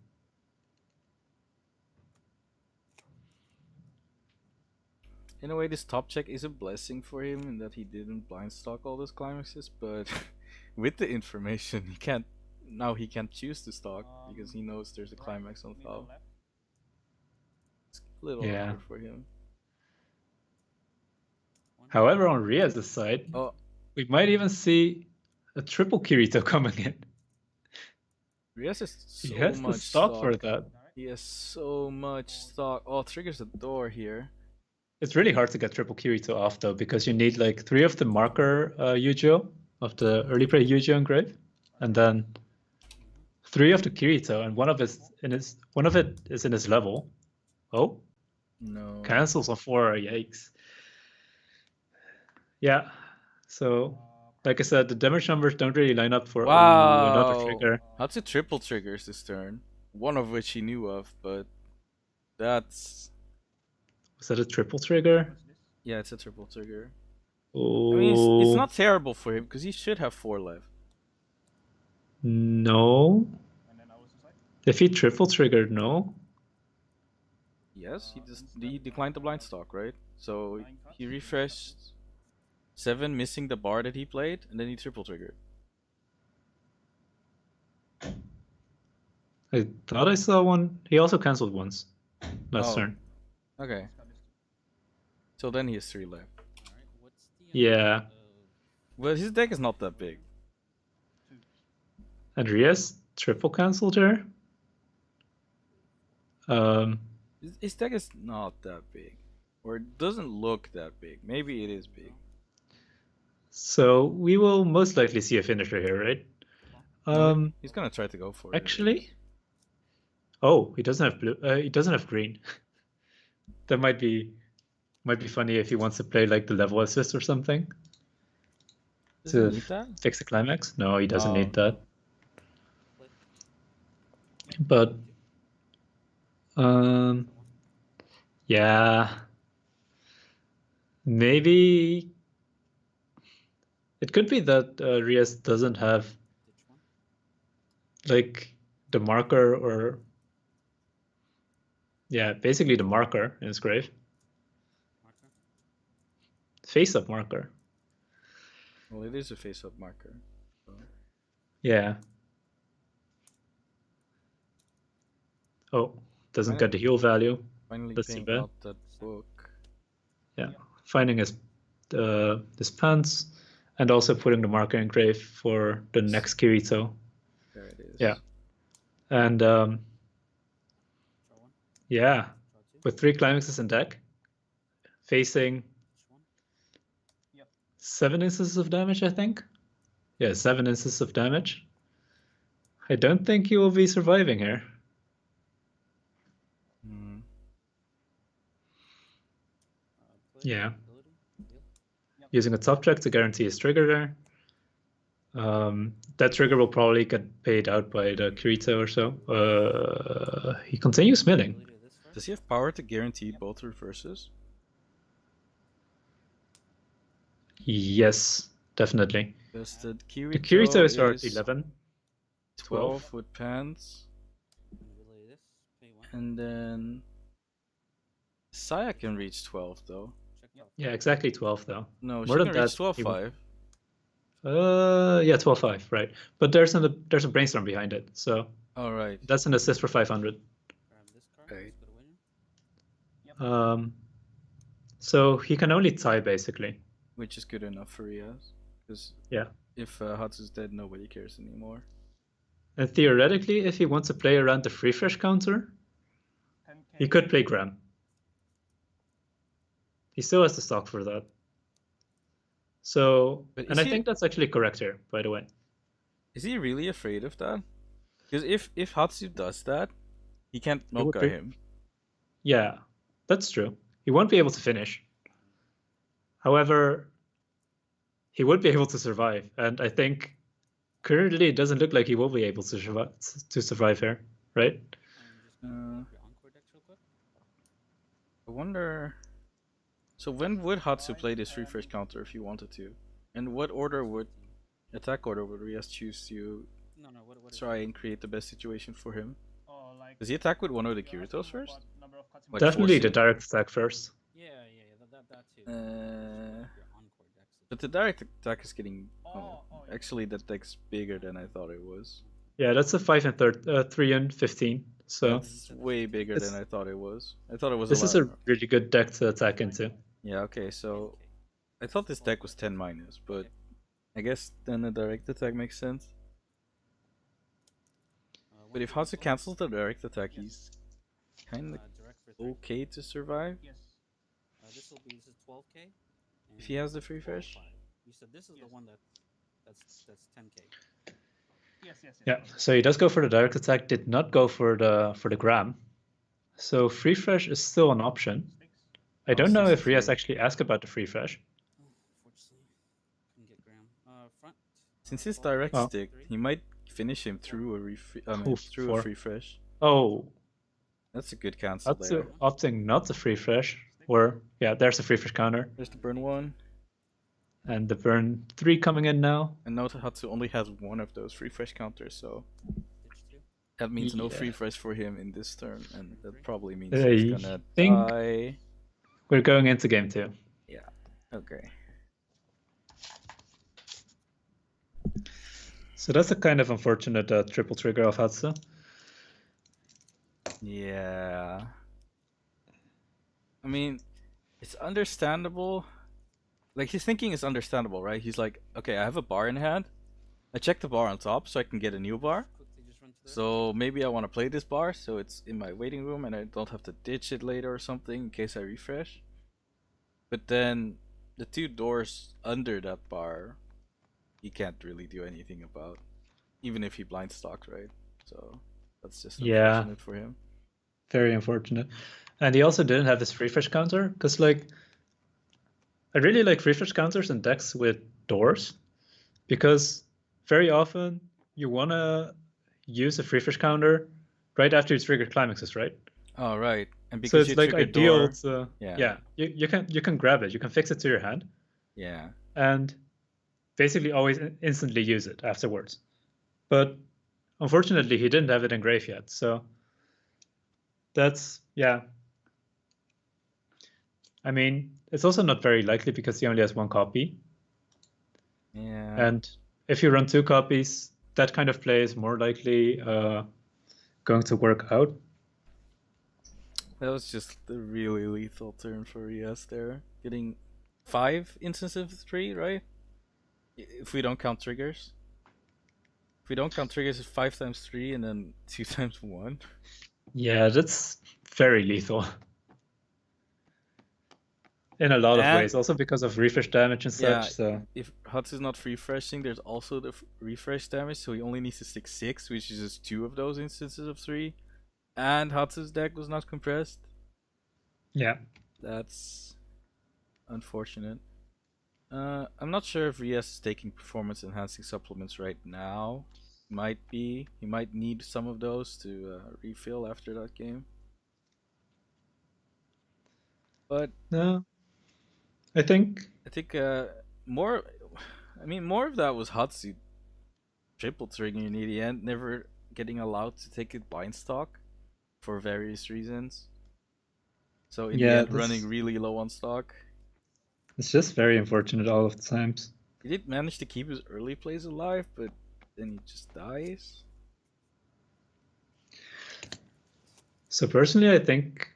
C: In a way, this top check is a blessing for him in that he didn't blind stock all those climaxes, but with the information, he can't choose to stock because he knows there's a climax on top. It's a little awkward for him.
D: However, on Riaz's side, we might even see a triple Kirito coming in.
C: Riaz has so
D: he has
C: much
D: the stock for that.
C: He has so much stock. Oh, triggers the door here.
D: It's really hard to get triple Kirito off though, because you need like 3 of the marker Eugeo, of the early play Eugeo engrave, and then 3 of the Kirito, and one of it is in his level. Oh,
C: no.
D: Cancels on 4. Yikes. Yeah. So, like I said, the damage numbers don't really line up for another trigger.
C: Hadsu triple triggers this turn, one of which he knew of, but that's.
D: Was that a triple trigger?
C: Yeah, it's a triple trigger.
D: Oh.
C: I mean, it's not terrible for him because he should have 4 left.
D: No. If he triple triggered, no.
C: Yes, he declined the blind stock, right? So he refreshed 7, missing the bar that he played, and then he triple triggered.
D: I thought I saw one. He also cancelled once last turn.
C: Okay. So then he has 3 left.
D: Yeah.
C: Well, his deck is not that big.
D: And Riaz triple cancelled her.
C: His deck is not that big, or it doesn't look that big. Maybe it is big.
D: So we will most likely see a finisher here, right?
C: He's gonna try to go for it.
D: Actually, oh, he doesn't have blue. He doesn't have green. That might be Might be funny if he wants to play like the level assist or something
C: Does
D: to
C: he need that?
D: fix the climax. No, he doesn't
C: Oh.
D: need that.
A: Click.
D: But yeah, maybe it could be that Riaz doesn't have
A: Ditch one.
D: like the marker or yeah, basically the marker in his grave.
A: Marker.
D: Face-up marker.
C: Well, it is a face-up marker. So.
D: Yeah. Oh, doesn't get the heal value.
C: Finally
D: That's too
C: paying
D: bad.
C: out that book.
D: Yeah, finding his pants and also putting the marker in grave for the next Kirito.
C: There it is.
D: Yeah. And
A: Draw one.
D: yeah,
A: Draw two.
D: with 3 climaxes in deck, facing
A: Ditch one.
D: 7 instances of damage, I think. Yeah, 7 instances of damage. I don't think he will be surviving here.
C: Hmm.
A: Play.
D: Yeah.
A: Ability. Deal.
D: Using a top check to guarantee his trigger there. That trigger will probably get paid out by the Kirito or so. He continues milling.
A: Ability to this first.
C: Does he have power to guarantee both reverses?
D: Yes, definitely.
C: Because the
D: The Kirito is around
C: is
D: 11.
C: 12 with pants.
A: Ability this. Pay one.
C: And then Saya can reach 12 though.
A: Check out.
D: Yeah, exactly 12 though.
C: No,
D: More
C: she
D: than
C: can reach
D: that,
C: 12
D: he will-
C: 5.
D: Yeah, 12.5, right. But there's a brainstorm behind it, so
C: Alright.
D: that's an assist for 500.
A: Grab this card.
C: Right.
A: Let's go to winner.
D: So he can only tie basically.
C: Which is good enough for Riaz. Because
D: Yeah.
C: if Hadsu's dead, nobody cares anymore.
D: And theoretically, if he wants to play around the free fresh counter,
B: 10K.
D: he could play Gram. He still has the stock for that. So,
C: But
D: and
C: is
D: I
C: he-
D: think that's actually correct here, by the way.
C: Is he really afraid of that? Because if Hadsu does that, he can't
D: would
C: Mocha
D: be-
C: him.
D: Yeah, that's true. He won't be able to finish. However, he would be able to survive, and I think currently it doesn't look like he will be able to survive here, right?
A: And just grab your encore decks real quick.
C: I wonder. So when would Hadsu play this refresh counter if he wanted to? And what order would attack order would Riaz choose to
A: No, what is
C: try and create the best situation for him?
B: Or like,
C: Does he attack with one of the
B: you're
C: Kiritos
B: asking
C: first?
B: about number of cuts in
C: Like
D: Definitely the
C: forcing-
D: direct attack first.
A: Yeah, that too.
C: Uh,
A: Your encore decks.
C: But the direct attack is getting.
B: Oh, yeah.
C: Actually, that deck's bigger than I thought it was.
D: Yeah, that's a 5 and 3 and 15. So
C: That's way bigger
D: It's-
C: than I thought it was. I thought it was.
D: this is a
C: lot-
D: really good deck to attack into.
C: Yeah. Okay. So I thought this deck was 10 minus, but I guess then the direct attack makes sense. But if Hadsu cancels the direct attack, he's kind of
A: direct for 3.
C: okay to survive.
B: Yes.
A: This is 12k.
C: If he has the free fresh?
A: 12.5. You said this is the one that's 10k.
B: Yes.
D: Yeah, so he does go for the direct attack, did not go for the gram. So free fresh is still an option. I don't know if Riaz actually asked about the free fresh.
A: Unfortunately, couldn't get Graham. Front.
C: Since his direct
D: Oh.
C: stick, he might finish him through
D: Oof,
C: through
D: 4.
C: a free fresh.
D: Oh,
C: That's a good cancel
D: that's
C: there.
D: opting not the free fresh. Or yeah, there's a free fresh counter.
C: There's the burn one.
D: And the burn 3 coming in now.
C: And note Hadsu only has one of those free fresh counters, so
A: Ditch 2.
C: that means no
D: Yeah.
C: free fresh for him in this turn, and that probably means
D: I
C: he's gonna
D: think-
C: die.
D: We're going into game 2.
C: Okay.
D: So that's a kind of unfortunate triple trigger of Hadsu.
C: Yeah. I mean, it's understandable. Like, his thinking is understandable, right? He's like, okay, I have a bar in hand. I check the bar on top so I can get a new bar.
A: Quickly just run to this.
C: So maybe I want to play this bar so it's in my waiting room and I don't have to ditch it later or something in case I refresh. But then the 2 doors under that bar, he can't really do anything about, even if he blind stocked, right? So that's just
D: Yeah.
C: unfortunate for him.
D: Very unfortunate. And he also didn't have his free fresh counter, because like I really like refresh counters in decks with doors, because very often you want to use a refresh counter right after you trigger climaxes, right?
C: Oh, right. And
D: So
C: because
D: it's
C: you
D: like
C: trigger
D: ideal
C: door,
D: to
C: yeah.
D: you can grab it, you can fix it to your hand,
C: Yeah.
D: and basically always instantly use it afterwards. But unfortunately, he didn't have it in grave yet, so that's I mean, it's also not very likely because he only has one copy.
C: Yeah.
D: And if you run 2 copies, that kind of play is more likely going to work out.
C: That was just a really lethal turn for Riaz there. Getting 5 instances of 3, right? If we don't count triggers. If we don't count triggers, it's 5 times 3 and then 2 times 1.
D: Yeah, that's very lethal. In a lot of ways, also because of refresh damage and such. So
C: if Hadsu is not refreshing, there's also the refresh damage, so he only needs to stick 6, which is just 2 of those instances of 3. And Hatsu's deck was not compressed.
D: Yeah.
C: That's unfortunate. I'm not sure if Riaz is taking performance enhancing supplements right now. Might be. He might need some of those to refill after that game. But
D: no, I think
C: more. I mean, more of that was Hatsu triple triggering in the end, never getting allowed to take it blind stock for various reasons. So in the end, running really low on stock.
D: It's just very unfortunate all of the times.
C: He did manage to keep his early plays alive, but then he just dies.
D: So personally, I think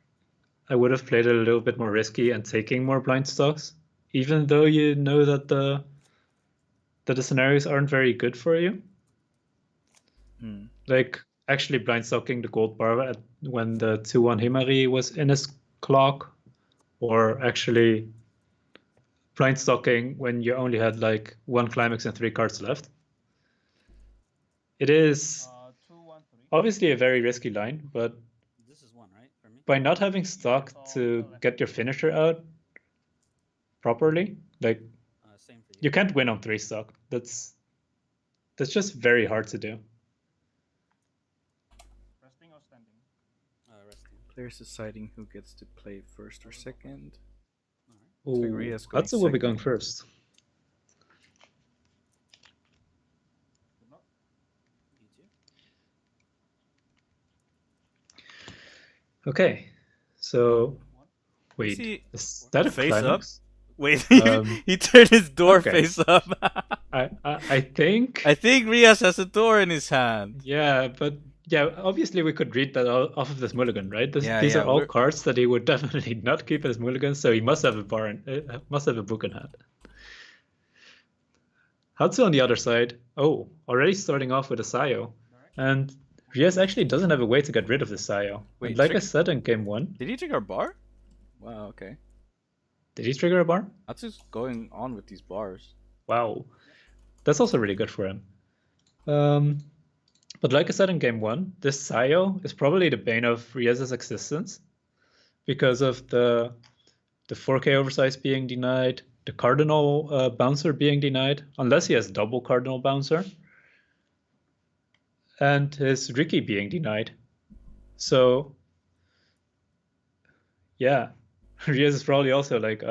D: I would have played it a little bit more risky and taking more blind stocks, even though you know that the scenarios aren't very good for you. Like actually blind stocking the gold bar when the 2-1 Himari was in his clock, or actually blind stocking when you only had like 1 climax and 3 cards left. It is obviously a very risky line, but
A: this is 1, right, for me?
D: By not having stock to get your finisher out properly, like
A: same for
D: you can't win on 3 stock. That's just very hard to do.
B: Resting or standing?
A: Resting.
C: Players deciding who gets to play first or second.
D: Oh, Hadsu will be going first. Okay, so wait, is that a
C: face
D: climax?
C: Up? Wait, he turned his door face up.
D: I think
C: Riaz has a door in his hand.
D: Yeah, but yeah, obviously we could read that off of this mulligan, right? These are all cards that he would definitely not keep as mulligans, so he must have a must have a book in hand. Hadsu on the other side, already starting off with a SAO, and Riaz actually doesn't have a way to get rid of the SAO. Wait, like I said in game 1,
C: did he trigger a bar? Wow, okay.
D: Did he trigger a bar?
C: Hadsu's going on with these bars.
D: Wow, that's also really good for him. But like I said in game 1, this SAO is probably the bane of Riaz's existence because of the 4K oversize being denied, the cardinal bouncer being denied, unless he has double cardinal bouncer, and his Riki being denied. So yeah, Riaz is probably also like,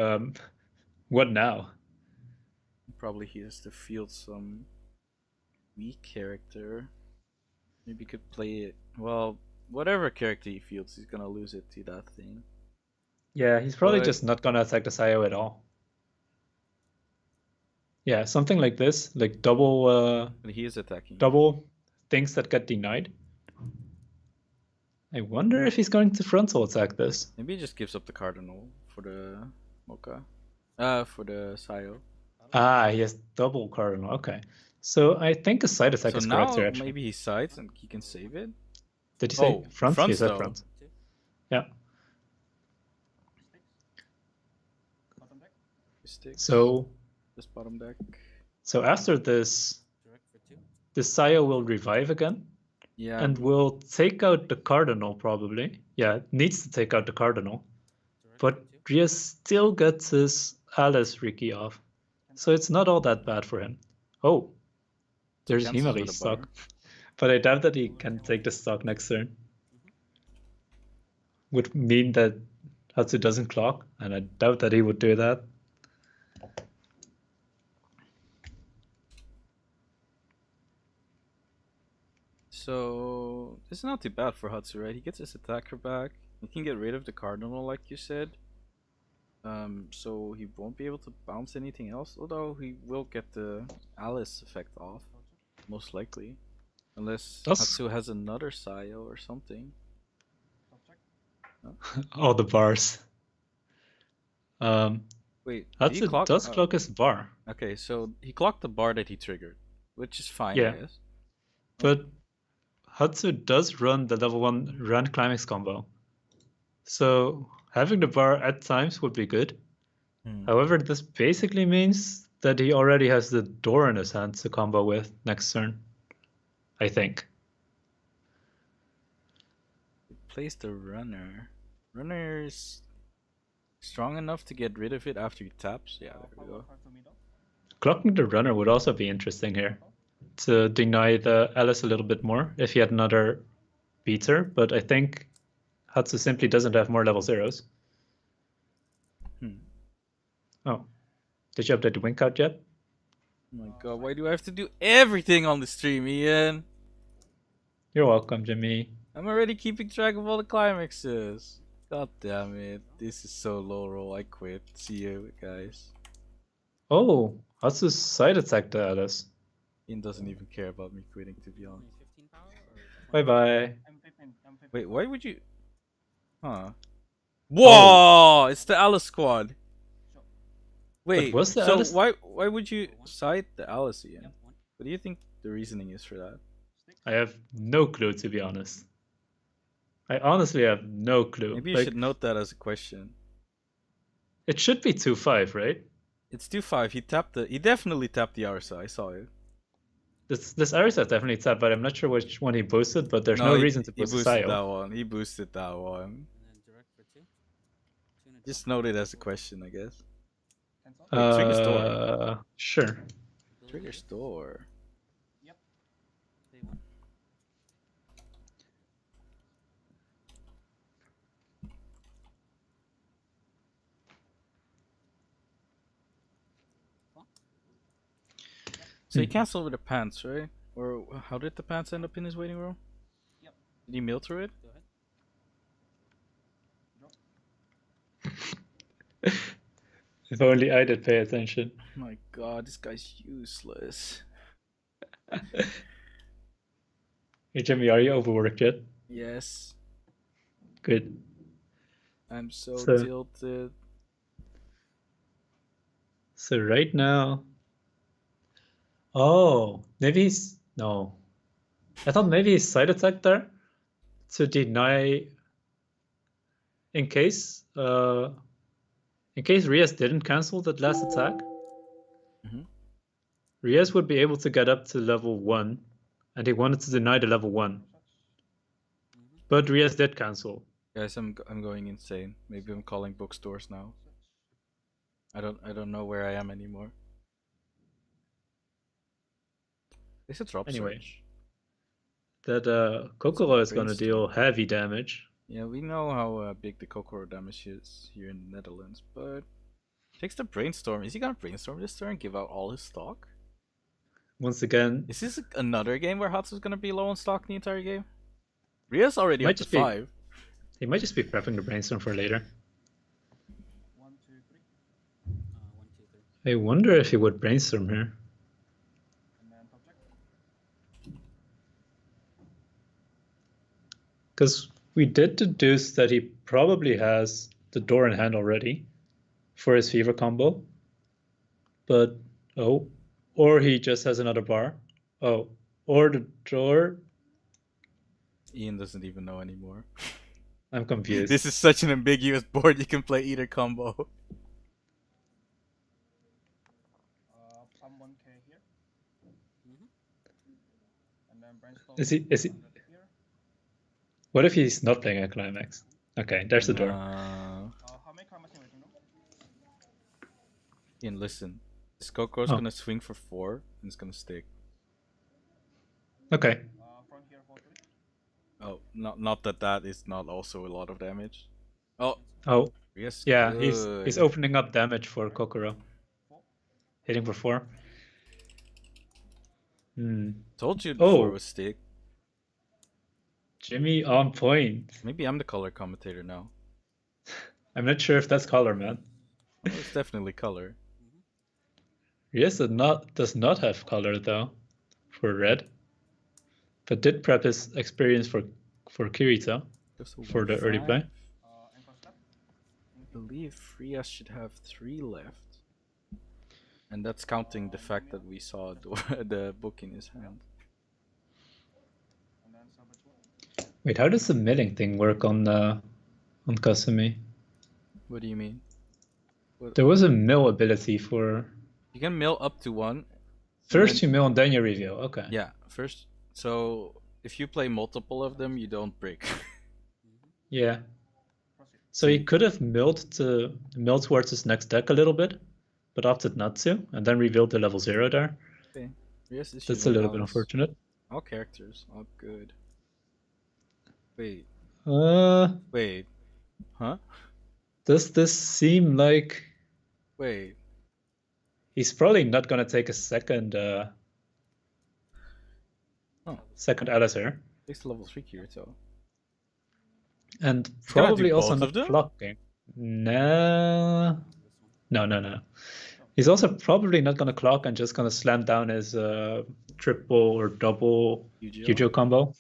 D: what now?
C: Probably he has to field some weak character. Maybe he could play it. Well, whatever character he fields, he's gonna lose it to that thing.
D: Yeah, he's probably just not gonna attack the SAO at all. Yeah, something like this, like double.
C: But he is attacking.
D: Double things that get denied. I wonder if he's going to frontal attack this.
C: Maybe he just gives up the cardinal for the Mocha. For the SAO.
D: He has double cardinal. Okay. So I think a side attack is correct here, actually.
C: Maybe he sides and he can save it.
D: Did he say front? He said front. Yeah. So
C: this bottom deck.
D: So after this, the SAO will revive again.
C: Yeah.
D: And will take out the cardinal probably. Yeah, it needs to take out the cardinal. But Riaz still gets his Alice Ricky off. So it's not all that bad for him. Oh, there's
C: cancels with
D: Himari
C: a
D: stock.
C: bar.
D: But I doubt that he can take the stock next turn. Would mean that Hatsu doesn't clock, and I doubt that he would do that.
C: So this is not too bad for Hatsu, right? He gets his attacker back. He can get rid of the cardinal, like you said. So he won't be able to bounce anything else. Although he will get the Alice effect off, most likely, unless Hatsu has another SAO or something.
D: All the bars.
C: Wait,
D: Hatsu does clock his bar.
C: Okay, so he clocked the bar that he triggered, which is fine,
D: Yeah.
C: I guess.
D: But Hatsu does run the level 1 run climax combo. So having the bar at times would be good. However, this basically means that he already has the door in his hand to combo with next turn. I think.
C: He plays the runner. Runner's strong enough to get rid of it after he taps. Yeah, there we go.
D: Clocking the runner would also be interesting here. To deny the Alice a little bit more if he had another beater, but I think Hatsu simply doesn't have more level 0s. Oh. Did you update the win count yet?
C: Oh my god, why do I have to do everything on the stream, Ian?
D: You're welcome, Jimmy.
C: I'm already keeping track of all the climaxes. God damn it. This is so low roll. I quit. See you guys.
D: Oh, Hatsu side attacked the Alice.
C: Ian doesn't even care about me quitting, to be honest.
D: Bye bye.
C: Wait, why would you? Huh? Whoa! It's the Alice squad. Wait,
D: was the
C: so
D: Alice...
C: why would you side the Alice Ian? What do you think the reasoning is for that?
D: I have no clue, to be honest. I honestly have no clue.
C: Maybe you should note that as a question.
D: It should be 2-5, right?
C: It's 2-5. He definitely tapped the Arsa. I saw it.
D: This Arsa definitely tapped, but I'm not sure which one he boosted. But there's no reason to boost
C: he boosted
D: SAO.
C: that one. He boosted that one. Just note it as a question, I guess. Wait, trigger store.
D: Sure.
C: Trigger store.
A: Yep.
C: So he canceled with the pants, right? Or how did the pants end up in his waiting room?
A: Yep.
C: Did he mail through it?
A: Go ahead.
D: If only I did pay attention.
C: Oh my god, this guy's useless.
D: Hey Jimmy, are you overworked yet?
C: Yes.
D: Good.
C: I'm so tilted.
D: So right now... Oh, maybe he's... No. I thought maybe he side attacked there to deny... In case Riaz didn't cancel that last attack, Riaz would be able to get up to level 1, and he wanted to deny the level 1. But Riaz did cancel.
C: Guys, I'm going insane. Maybe I'm calling bookstores now. I don't know where I am anymore. It's a drop surge.
D: That Kokoro is going to deal heavy damage.
C: Yeah, we know how big the Kokoro damage is here in the Netherlands, but takes the brainstorm. Is he gonna brainstorm this turn and give out all his stock?
D: Once again,
C: is this another game where Hatsu's gonna be low on stock the entire game? Riaz already up to 5.
D: He might just be prepping the brainstorm for later.
A: 1, 2, 3. 1, 2, 3.
D: I wonder if he would brainstorm here.
A: And then top check.
D: Because we did deduce that he probably has the door in hand already for his fever combo. But, oh, or he just has another bar. Oh, or the door.
C: Ian doesn't even know anymore.
D: I'm confused.
C: This is such an ambiguous board, you can play either combo.
B: Some 1k here. And then brainstorm.
D: Is he? What if he's not playing a climax? Okay, there's the door.
B: How many climax in waiting room?
C: Ian, listen. This Coco's
D: Oh.
C: gonna swing for 4 and it's gonna stick.
D: Okay.
B: Front here for 3.
C: Oh, not that is not also a lot of damage. Oh,
D: Oh,
C: yes,
D: yeah,
C: good.
D: he's opening up damage for Kokoro.
B: 4.
D: Hitting for 4.
C: Told you before it
D: Oh,
C: was stick.
D: Jimmy on point.
C: Maybe I'm the color commentator now.
D: I'm not sure if that's color, man.
C: Oh, it's definitely color.
D: Riaz does not have color though for red, but did prep his experience for Kirito
C: Goes to
D: for the early
C: 1-5.
D: play.
B: Encroach left.
C: I believe Riaz should have 3 left. And that's counting the fact that we saw the book in his hand.
B: And then Sabach 1.
D: Wait, how does the milling thing work on Kasumi?
C: What do you mean?
D: There was a mill ability for
C: You can mill up to 1.
D: first you mill and then you reveal. Okay.
C: Yeah, first. So if you play multiple of them, you don't break.
D: Yeah.
B: Proceed.
D: So he could have milled towards his next deck a little bit, but opted not to, and then revealed the level 0 there.
C: Okay. Yes,
D: That's a little bit unfortunate.
C: All characters, all good. Wait,
D: Wait.
C: huh?
D: Does this seem like
C: Wait.
D: he's probably not gonna take a second second Alistair?
C: Takes level 3 Kirito.
D: And
C: gonna do
D: probably also
C: both
D: not
C: of them?
D: clocking. No. No. He's also probably not gonna clock and just gonna slam down his triple or double Eugeo combo.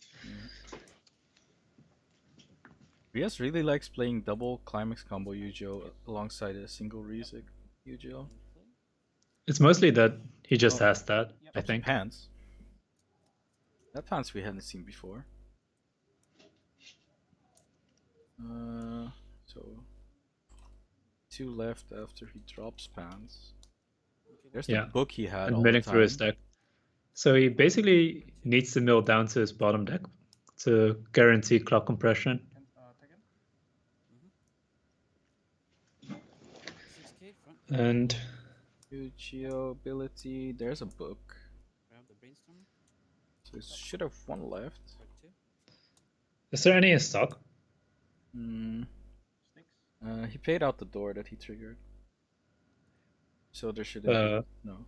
C: Riaz really likes playing double climax combo Eugeo alongside a single Riaz Eugeo.
D: It's mostly that he just has that, I
C: Some
D: think.
C: pants. That pants we hadn't seen before. So 2 left after he drops pants. There's the book he had
D: and
C: all
D: milling
C: the
D: through his
C: time.
D: deck. So he basically needs to mill down to his bottom deck to guarantee clock compression.
B: Take it.
A: 6K front.
D: And
C: Eugeo ability. There's a book.
A: Grab the brainstormer.
C: So he should have 1 left.
A: Part 2.
D: is there any in stock?
B: Sticks.
C: He paid out the door that he triggered. So there should
D: Uh,
C: no.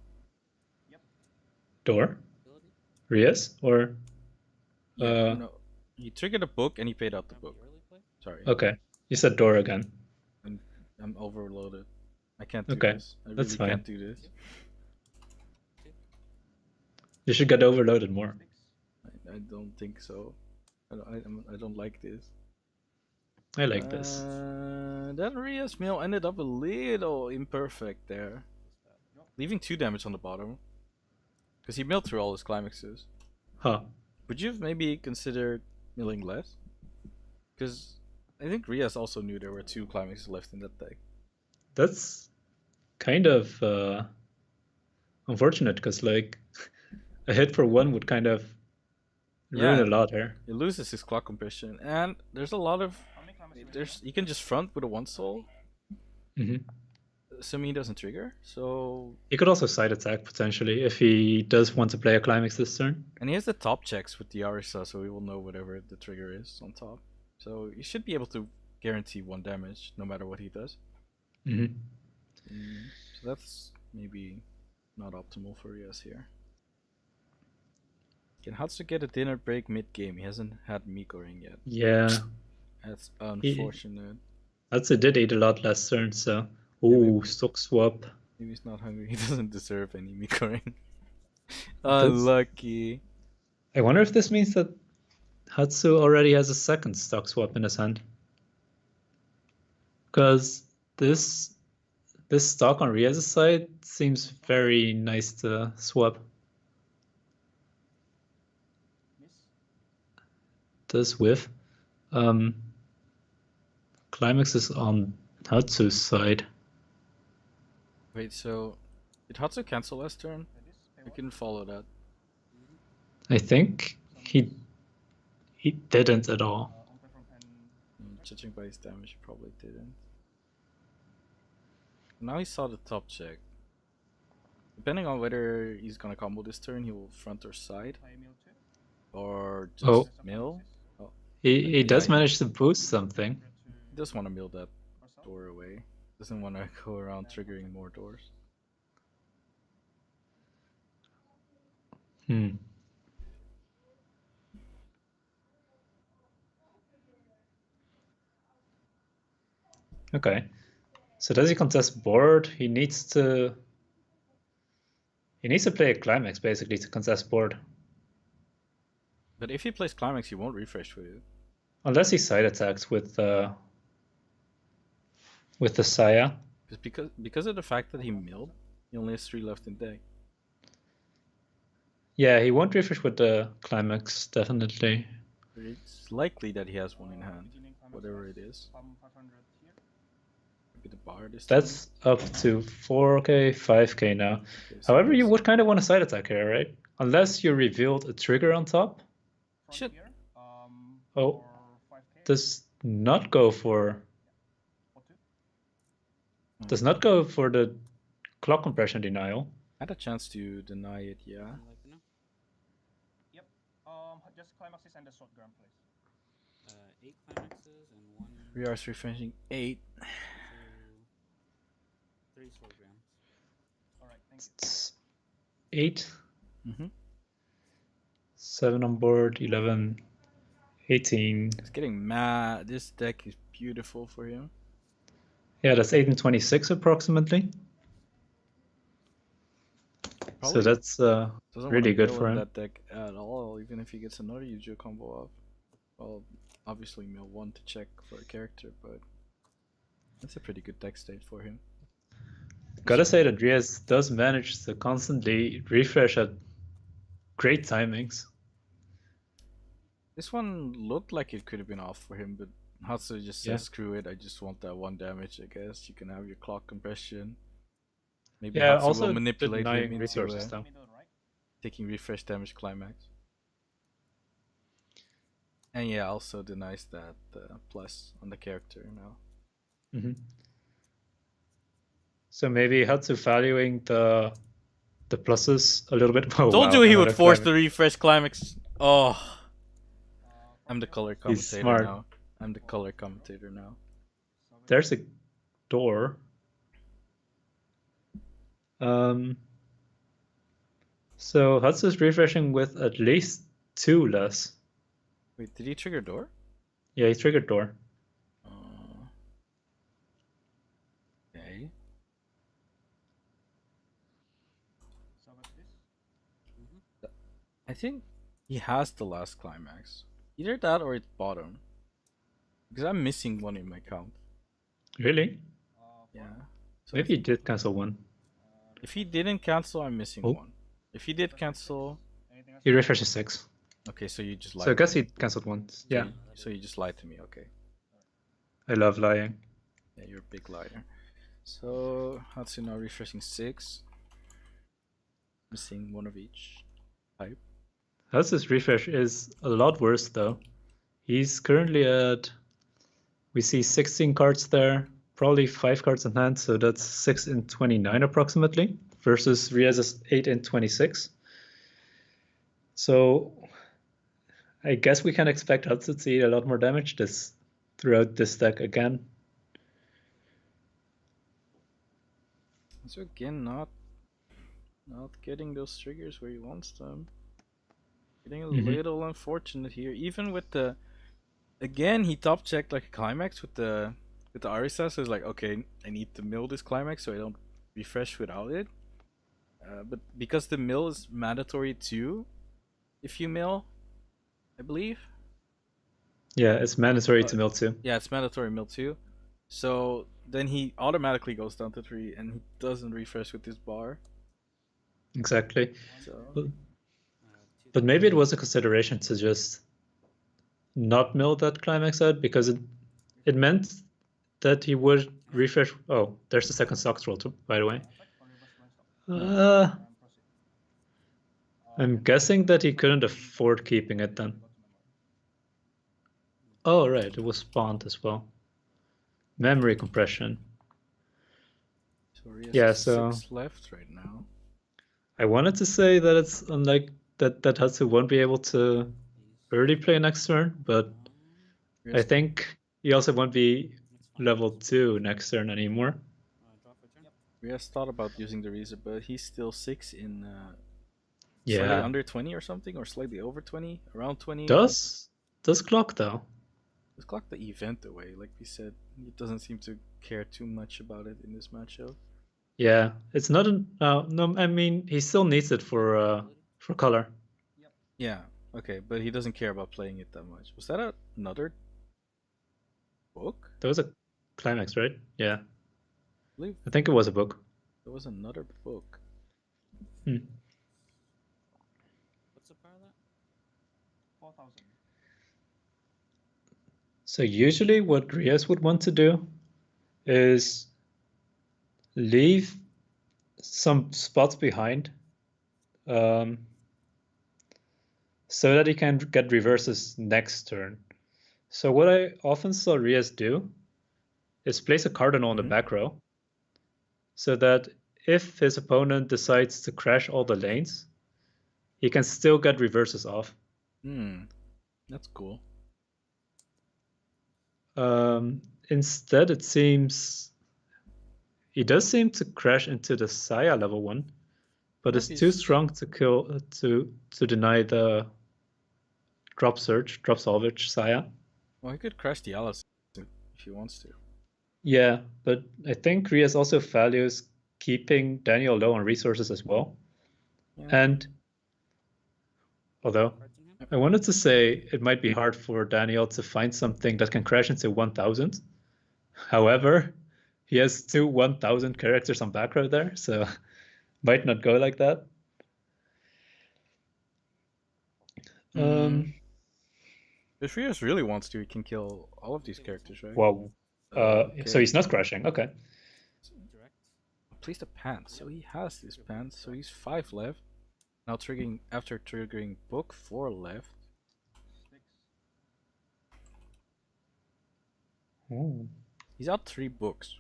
D: Door?
A: Ability.
D: Riaz? Or
C: No. He triggered a book and he paid out the
A: Grab the
C: book.
A: early play.
C: Sorry.
D: okay. You said door again.
C: I'm overloaded. I can't do
D: Okay,
C: this. I
D: that's
C: really
D: fine.
C: can't do this.
D: You should get overloaded more.
C: I don't think so. I don't like this.
D: I like this.
C: Then Riaz Mill ended up a little imperfect there. Leaving 2 damage on the bottom. Because he milled through all his climaxes.
D: Huh.
C: Would you have maybe considered milling less? Because I think Riaz also knew there were 2 climaxes left in that deck.
D: That's kind of unfortunate because like a hit for 1 would kind of ruin
C: Yeah.
D: a lot here.
C: He loses his clock compression, and there's a lot of you can just front with a 1 soul. Assuming he doesn't trigger. So
D: He could also side attack potentially if he does want to play a climax this turn.
C: and he has the top checks with the Arisa, so he will know whatever the trigger is on top. So he should be able to guarantee 1 damage no matter what he does. So that's maybe not optimal for Riaz here. Can Hadsu get a dinner break mid-game? He hasn't had Mikoring yet.
D: Yeah.
C: That's unfortunate.
D: Hadsu did eat a lot last turn, so ooh, stock swap.
C: Maybe he's not hungry. He doesn't deserve any Mikoring. Unlucky.
D: I wonder if this means that Hadsu already has a second stock swap in his hand. Because this stock on Riaz's side seems very nice to swap. Does whiff. Climax is on Hatsu's side.
C: Wait, so did Hadsu cancel last turn? I couldn't follow that.
D: I think he didn't at all.
C: Judging by his damage, he probably didn't. Now he saw the top check. depending on whether he's gonna combo this turn, he will front or side,
B: Play mill 2.
C: or just
D: Oh.
C: mill.
D: He does
C: Yeah,
D: manage to boost something.
C: He does want to mill that door away. Doesn't want to go around triggering more doors.
D: Hmm. Okay. So does he contest board? He needs to play a climax basically to contest board.
C: But if he plays climax, he won't refresh with it.
D: Unless he side attacks with the Saya.
C: Because of the fact that he milled, he only has 3 left in deck.
D: Yeah, he won't refresh with the climax, definitely.
C: But it's likely that he has one in hand, whatever it is. Maybe the bar this time.
D: That's up to 4k, 5k now.
C: Okay, so
D: However, you
C: this-
D: would kind of want a side attack here, right? Unless you revealed a trigger on top.
C: Shit.
D: Oh, does not go for the clock compression denial.
C: Had a chance to deny it, yeah.
A: I'd like to know.
B: Yep. Just climaxes and the short ground, please.
A: 8 climaxes and 1.
C: We are refreshing 8.
A: 3 sword grams.
B: Alright, thank you.
D: It's 8,
C: Mm-hmm.
D: 7 on board, 11, 18.
C: It's getting mad. This deck is beautiful for him.
D: Yeah, that's 8 and 26 approximately.
C: Probably
D: So that's
C: doesn't
D: really
C: wanna
D: good
C: mill
D: for
C: in
D: him.
C: that deck at all, even if he gets another Eugeo combo off. Well, obviously mill 1 to check for a character, but that's a pretty good deck state for him.
D: Gotta say that Riaz does manage to constantly refresh at great timings.
C: This one looked like it could have been off for him, but Hadsu just says,
D: Yeah.
C: screw it, I just want that 1 damage, I guess. You can have your clock compression. Maybe
D: Yeah,
C: Hadsu
D: also
C: will manipulate him
D: denying
C: into
D: resources though.
B: Middle, right?
C: taking refresh damage climax. And yeah, also denies that plus on the character now.
D: Hmm. So maybe Hadsu valuing the pluses a little bit. Oh,
C: Told
D: wow,
C: you he would
D: another
C: force
D: climax.
C: the refresh climax. Oh, I'm the color
D: He's
C: commentator
D: smart.
C: now. I'm the color commentator now.
D: There's a door. So Hatsu's refreshing with at least 2 less.
C: Wait, did he trigger door?
D: Yeah, he triggered door.
C: Okay.
B: So what's this?
C: I think he has the last climax. Either that or it's bottom. Because I'm missing one in my count.
D: Really?
C: Yeah. So
D: Maybe he did cancel one.
C: if he didn't cancel, I'm missing
D: Oh.
C: one. If he did cancel,
B: Anything else?
D: He refreshes 6.
C: okay, so you just lied.
D: So I
C: to
D: guess
C: me.
D: he cancelled one.
C: So
D: Yeah,
C: you- So you just lied to me. Okay.
D: I love lying.
C: Yeah, you're a big liar. So Hatsu now refreshing 6. Missing one of each type.
D: Hatsu's refresh is a lot worse though. He's currently at, we see 16 cards there, probably 5 cards in hand, so that's 6 in 29 approximately, versus Riaz's 8 in 26. So I guess we can expect Hatsu to see a lot more damage throughout this deck again.
C: So again, not getting those triggers where he wants them. Getting a little unfortunate here. Even with the, again, he top checked like a climax with the Arisa, so it's like, okay, I need to mill this climax so I don't refresh without it. But because the mill is mandatory too, if you mill, I believe.
D: Yeah, it's mandatory to mill too.
C: Yeah, it's mandatory mill too. So then he automatically goes down to 3 and he doesn't refresh with this bar.
D: Exactly.
C: So
D: But maybe it was a consideration to just not mill that climax out because it meant that he would refresh. Oh, there's the second stock roll too, by the way. I'm guessing that he couldn't afford keeping it then. Oh, right, it was spawned as well. Memory compression.
C: he has
D: Yeah, so
C: 6 left right now.
D: I wanted to say that it's unlike that Hadsu won't be able to early play next turn, but I think he also won't be level 2 next turn anymore.
A: Draw for turn.
C: Riaz thought about using the Riza, but he's still 6 in slightly
D: Yeah.
C: under 20 or something, or slightly over 20, around 20.
D: Does clock though?
C: Let's clock the event away, like we said. He doesn't seem to care too much about it in this matchup.
D: Yeah, it's not an no. I mean, he still needs it for color.
C: Yeah, okay, but he doesn't care about playing it that much. Was that another book?
D: There was a climax, right? Yeah,
C: I believe
D: I think it was a book.
C: there was another book.
D: Hmm.
A: What's the power of that?
B: 4,000.
D: So usually, what Riaz would want to do is leave some spots behind, so that he can get reverses next turn. So what I often saw Riaz do is place a cardinal in the back row, so that if his opponent decides to crash all the lanes, he can still get reverses off.
C: That's cool.
D: Instead, it seems he does seem to crash into the Saya level 1, but it's too strong to kill to deny the drop salvage Saya.
C: Well, he could crash the Alicization if he wants to.
D: Yeah, but I think Riaz also values keeping Daniel low on resources as well.
C: Yeah.
D: And although I wanted to say it might be hard for Daniel to find something that can crash into 1000. However, he has 2 1000 characters on back row there, so might not go like that.
C: If Riaz really wants to, he can kill all of these characters, right?
D: Well,
C: Okay.
D: so he's not crashing. Okay.
A: Direct.
C: Place the pants. So he has these pants. So he's 5 left. Now triggering after triggering book 4 left.
D: Ooh.
C: He's out 3 books,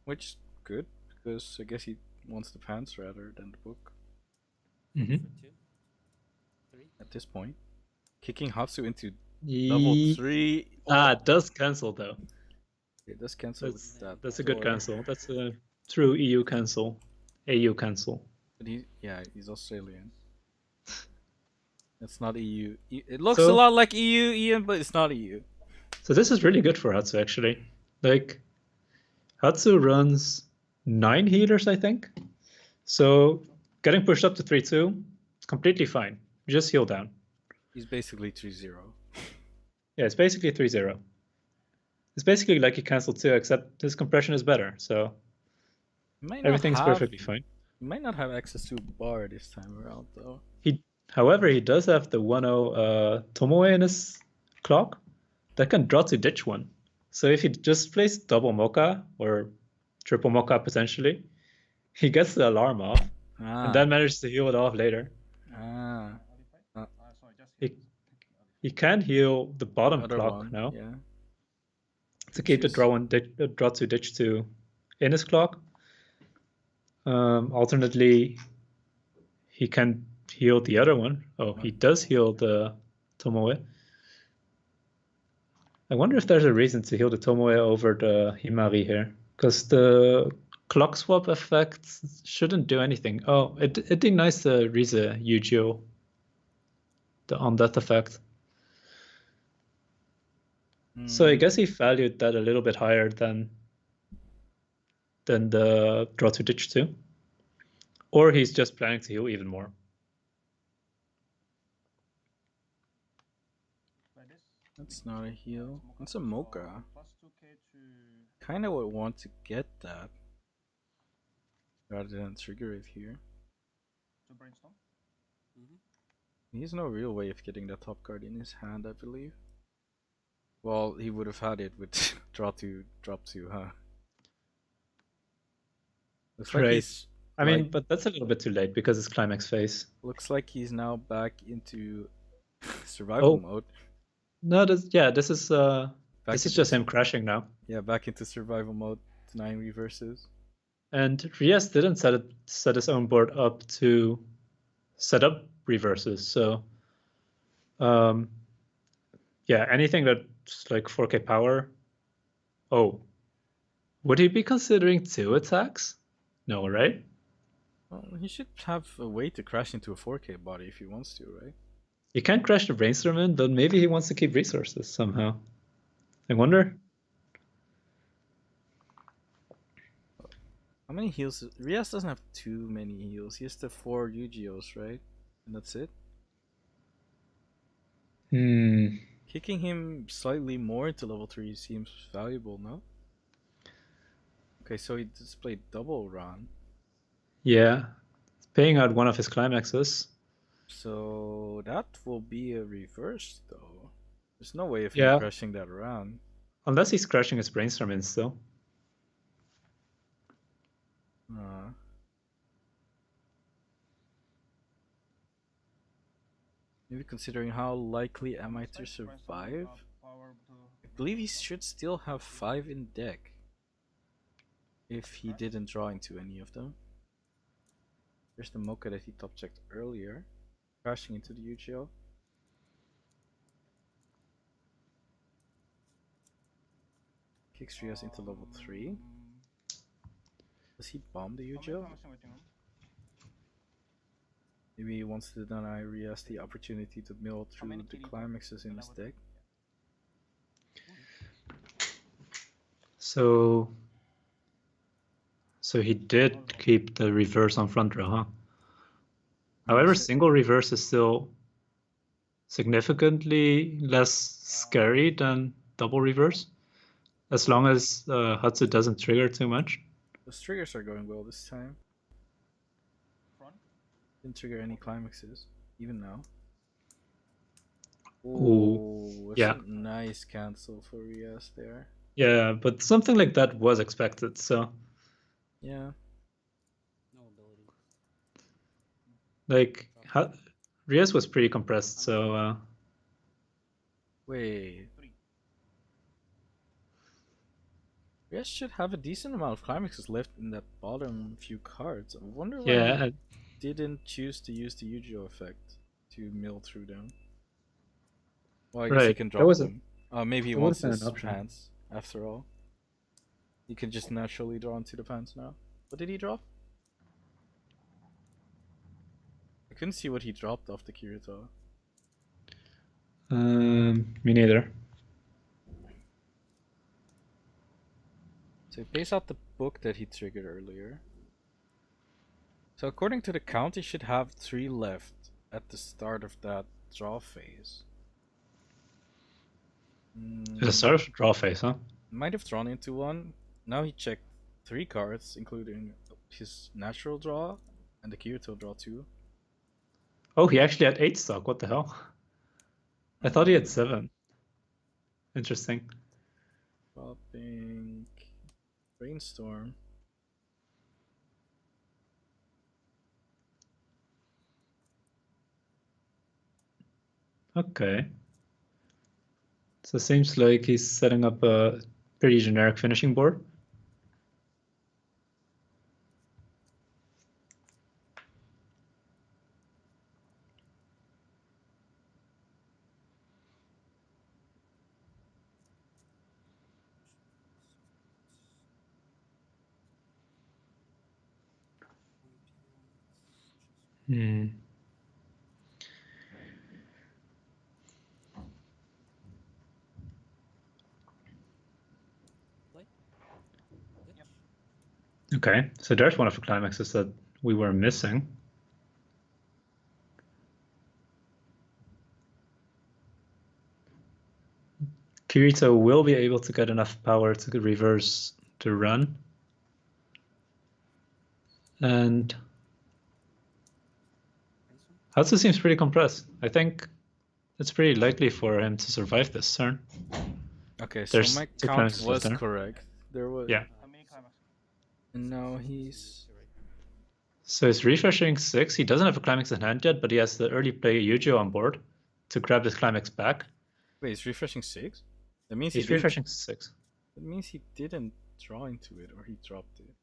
C: which is good because I guess he wants the pants rather than the book.
D: Mm-hmm.
A: For 2. 3.
C: At this point, kicking Hadsu into level 3.
D: It does cancel though.
C: It does cancel with that.
D: That's a good
C: door.
D: cancel. That's a true EU cancel. AU cancel.
C: But he's Australian. That's not EU. It looks a lot like EU, Ian, but it's not EU.
D: So this is really good for Hadsu actually. Like, Hadsu runs 9 healers, I think. So getting pushed up to 3-2, it's completely fine. Just heal down.
C: He's basically 3-0.
D: Yeah, it's basically 3-0. It's basically like he canceled 2, except his compression is better. So everything's perfectly fine.
C: He might not have access to bar this time around, though.
D: However, he does have the 1-0 Tomoe in his clock that can draw to ditch one. So if he just plays double Mocha or triple Mocha potentially, he gets the alarm off and then manages to heal it off later. He can heal the bottom clock now to keep the draw to ditch 2 in his clock. Alternately, he can heal the other one. Oh, he does heal the Tomoe. I wonder if there's a reason to heal the Tomoe over the Himari here, because the clock swap effect shouldn't do anything. Oh, it denies the Riza Eugeo, the on death effect. So I guess he valued that a little bit higher than the draw to ditch 2, or he's just planning to heal even more.
C: That's not a heal. That's a Mocha. Kinda would want to get that rather than trigger it here. He has no real way of getting that top card in his hand, I believe. Well, he would have had it with drop 2, huh? Looks like he's,
D: I mean, but that's a little bit too late because it's climax phase.
C: Looks like he's now back into survival mode.
D: No, this is just him crashing now.
C: Yeah, back into survival mode, denying reverses.
D: And Riaz didn't set his own board up to set up reverses. So yeah, anything that's like 4K power. Oh, would he be considering 2 attacks? No, right?
C: Well, he should have a way to crash into a 4K body if he wants to, right?
D: You can't crash the brainstorm in, but maybe he wants to keep resources somehow. I wonder.
C: How many heals? Riaz doesn't have too many heals. He has the 4 Eugeos, right? And that's it. Kicking him slightly more into level 3 seems valuable, no? Okay, so he displayed double run.
D: Yeah, it's paying out one of his climaxes.
C: So that will be a reverse, though. There's no way of him crashing that around.
D: Unless he's crashing his brainstorm in still.
C: Maybe considering how likely am I to survive? I believe he should still have 5 in deck. If he didn't draw into any of them. There's the Mocha that he top checked earlier. Crashing into the Eugeo. Kicks Riaz into level 3. Does he bomb the Eugeo? Maybe he wants to deny Riaz the opportunity to mill through the climaxes in his deck.
D: So he did keep the reverse on front row, huh? However, single reverse is still significantly less scary than double reverse, as long as Hadsu doesn't trigger too much.
C: Those triggers are going well this time. Didn't trigger any climaxes, even now.
D: Ooh, yeah.
C: A nice cancel for Riaz there.
D: Yeah, but something like that was expected, so.
C: Yeah.
A: No ability.
D: Like, Riaz was pretty compressed, so.
C: Wait. Riaz should have a decent amount of climaxes left in that bottom few cards. I wonder why he didn't choose to use the Eugeo effect to mill through them. Well, I guess he can drop them. Maybe he wants his pants, after all. He can just naturally draw into the pants now. What did he drop? I couldn't see what he dropped off the Kirito.
D: Me neither.
C: So he pays out the book that he triggered earlier. So according to the count, he should have 3 left at the start of that draw phase.
D: At the start of the draw phase, huh?
C: Might have drawn into one. Now he checked 3 cards, including his natural draw and the Kirito draw too.
D: Oh, he actually had 8 stock. What the hell? I thought he had 7. Interesting.
C: Dropping Brainstorm.
D: Okay. So it seems like he's setting up a pretty generic finishing board. Okay, so there's one of the climaxes that we were missing. Kirito will be able to get enough power to reverse the run. And Hadsu seems pretty compressed. I think it's pretty likely for him to survive this turn.
C: Okay, so my count was correct. There was...
D: Yeah.
C: And now he's...
D: So he's refreshing 6. He doesn't have a climax in hand yet, but he has the early play Eugeo on board to grab his climax back.
C: Wait, he's refreshing 6? That means
D: he's refreshing 6.
C: That means he didn't draw into it, or he dropped it.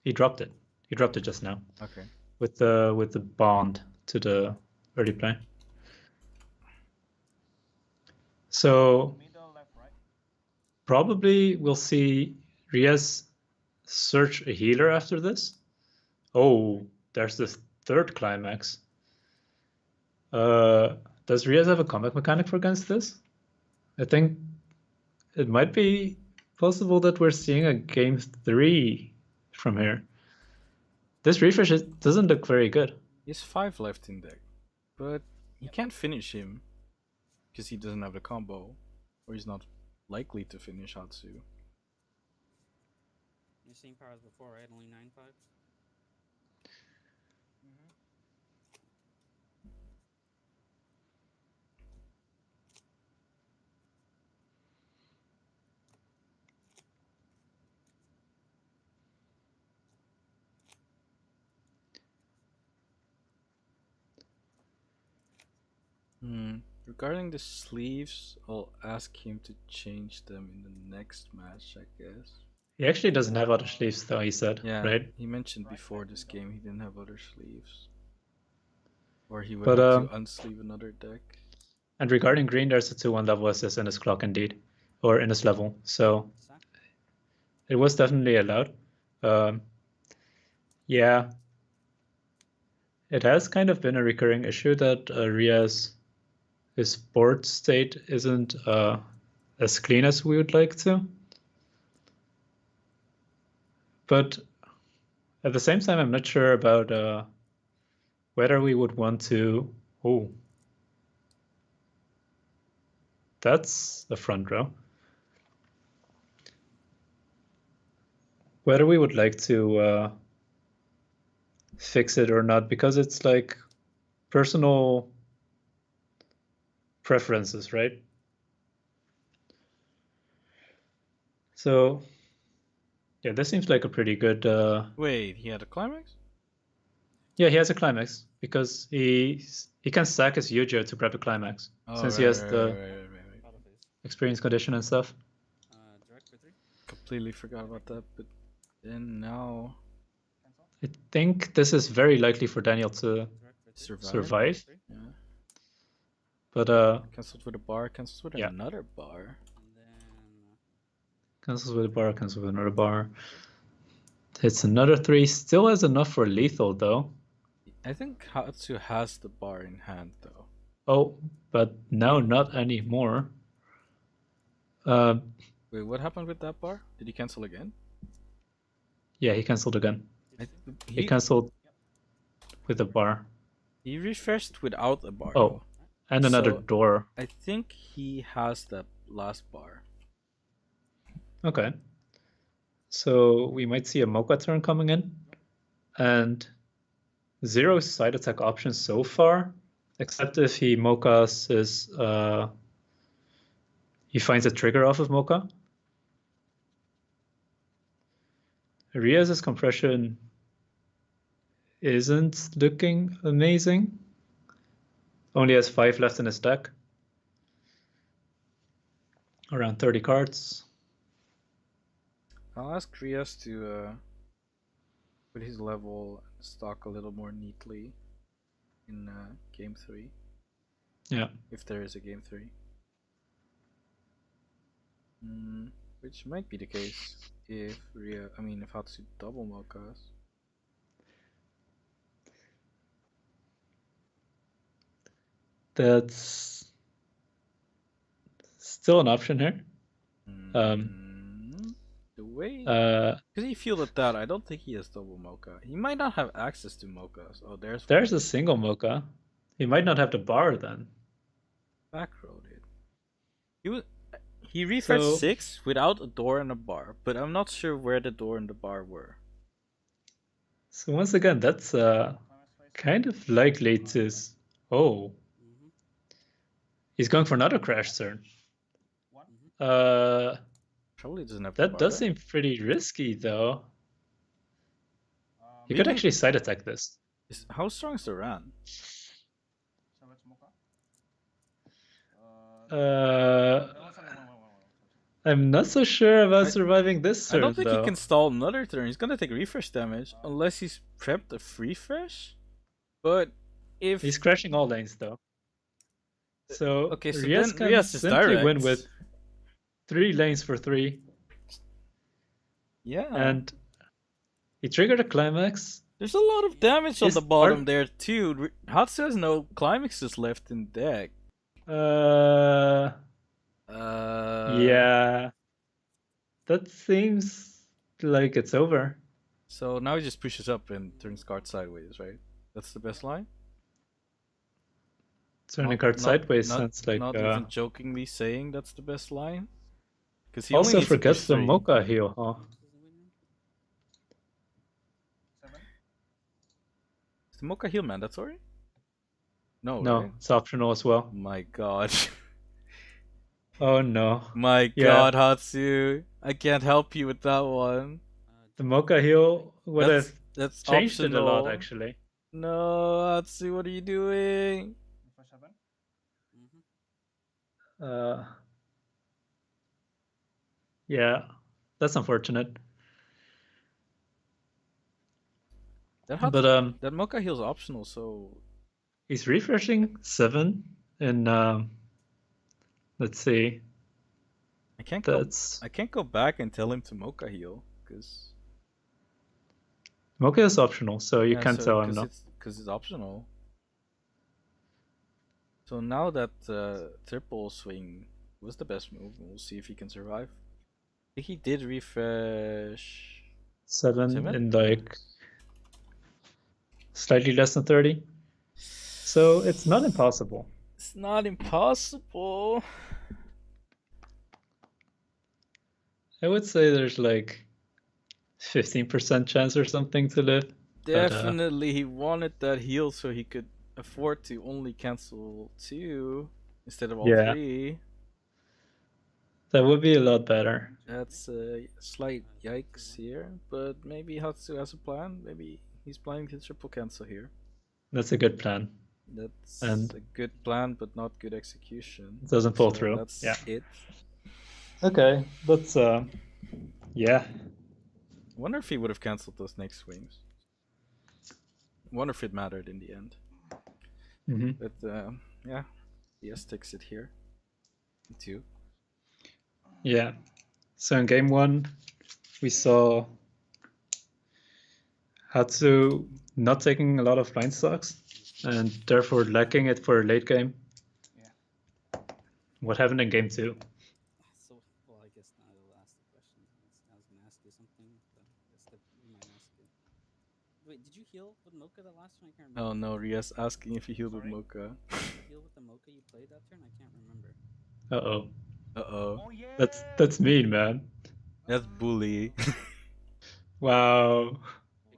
D: He dropped it. He dropped it just now
C: Okay.
D: with the bond to the early play. So
B: Middle, left, right.
D: probably we'll see Riaz search a healer after this. Oh, there's the third climax. Does Riaz have a comeback mechanic for against this? I think it might be possible that we're seeing a game 3 from here. This refresh doesn't look very good.
C: He has 5 left in deck, but he can't finish him because he doesn't have the combo, or he's not likely to finish Hadsu.
A: You've seen powers before, right? Only 9-5.
C: Regarding the sleeves, I'll ask him to change them in the next match, I guess.
D: He actually doesn't have other sleeves though, he said,
C: Yeah,
D: right?
C: he mentioned before this game he didn't have other sleeves. Or he would
D: But,
C: have to unsleeve another deck.
D: And regarding green, there's a 2-1 level assist in his clock indeed, or in his level. So it was definitely allowed. Yeah, it has kind of been a recurring issue that Riaz, his board state isn't as clean as we would like to. But at the same time, I'm not sure about whether we would want to. Oh, that's the front row. Whether we would like to fix it or not, because it's like personal preferences, right? So yeah, this seems like a pretty good.
C: Wait, he had a climax?
D: Yeah, he has a climax because he can sack his Eugeo to grab a climax since he has the experience condition and stuff.
A: Direct for 3.
C: Completely forgot about that, but then now
D: I think this is very likely for Daniel to survive.
C: Yeah.
D: But
C: Cancelled with a bar, cancels with
D: yeah.
C: another bar.
A: And then
D: Cancels with a bar, cancels with another bar. Hits another 3. Still has enough for lethal though.
C: I think Hadsu has the bar in hand though.
D: Oh, but now not anymore.
C: Wait, what happened with that bar? Did he cancel again?
D: Yeah, he cancelled again. He
C: He
D: cancelled with a bar.
C: He refreshed without a bar.
D: Oh,
C: though.
D: and another
C: So,
D: door.
C: I think he has that last bar.
D: Okay. So we might see a Mocha turn coming in. And 0 side attack options so far, except if he Mochas his he finds a trigger off of Mocha. Riaz's compression isn't looking amazing. Only has 5 left in his deck. Around 30 cards.
C: I'll ask Riaz to put his level and stock a little more neatly in game 3.
D: Yeah.
C: If there is a game 3. Which might be the case if if Hadsu double Mochas.
D: That's still an option here.
C: The way because he fielded that, I don't think he has double Mocha. He might not have access to Mochas. Oh, there's
D: a single Mocha. He might not have the bar then.
C: Backroad it. He refreshed 6 without a door and a bar, but I'm not sure where the door and the bar were.
D: So once again, that's kind of likely to. Oh, he's going for another crash turn.
C: Probably doesn't have.
D: That does seem pretty risky, though. You could actually side attack this.
C: How strong is the Ran?
D: I'm not so sure about surviving this
C: I
D: turn,
C: don't think
D: though.
C: he can stall another turn. He's gonna take refresh damage unless he's prepped a free fresh. But if
D: He's crashing all lanes, though. So,
C: okay, so
D: Riaz
C: then
D: can
C: Riaz is
D: simply
C: direct.
D: win with 3 lanes for 3.
C: Yeah,
D: And he triggered a climax.
C: there's a lot of damage on
D: Is-
C: the bottom
D: are-
C: there too. Hatsu has no climaxes left in deck.
D: Yeah. That seems like it's over.
C: So now he just pushes up and turns card sideways, right? That's the best line.
D: Turning card sideways sounds like.
C: Not even jokingly saying that's the best line. Because he
D: Also
C: only needs to
D: forgets
C: push
D: the
C: 3.
D: Mocha heal, huh?
B: 7.
C: Is the Mocha heal mandatory? No,
D: No,
C: right?
D: it's optional as well.
C: My god.
D: Oh no.
C: My
D: Yeah.
C: god, Hatsu. I can't help you with that one.
D: The Mocha heal would have
C: That's
D: changed
C: optional.
D: it a lot, actually.
C: No, Hatsu, what are you doing?
B: For 7.
D: Yeah, that's unfortunate.
C: That Hatsu,
D: But
C: that Mocha heal's optional, so
D: he's refreshing 7 in let's see.
C: I can't go back and tell him to Mocha heal because
D: Mocha is optional, so you can't tell him no.
C: Because it's optional. So now that triple swing was the best move, we'll see if he can survive. I think he did refresh
D: 7 in like slightly less than 30. So it's not impossible.
C: It's not impossible.
D: I would say there's like 15% chance or something to live.
C: Definitely, he wanted that heal so he could afford to only cancel 2 instead of all 3.
D: That would be a lot better.
C: That's a slight yikes here, but maybe Hatsu has a plan. Maybe he's planning to triple cancel here.
D: That's a good plan.
C: That's a good plan, but not good execution.
D: It doesn't pull through.
C: That's it.
D: Okay, but yeah.
C: I wonder if he would have cancelled those next swings. I wonder if it mattered in the end. But yeah, DS takes it here. 2.
D: Yeah. So in game 1, we saw Hatsu not taking a lot of blind stocks and therefore lacking it for a late game.
B: Yeah.
D: What happened in game 2?
A: So, well, I guess now I'll ask the question. I was gonna ask you something, but I guess that we might ask you. Wait, did you heal with Mocha that last turn? I can't remember.
C: Oh no, Riaz asking if he healed with Mocha.
A: Did you heal with the Mocha you played that turn? I can't remember.
D: Uh-oh.
B: Oh yeah.
D: That's mean, man.
C: That's bully.
D: Wow.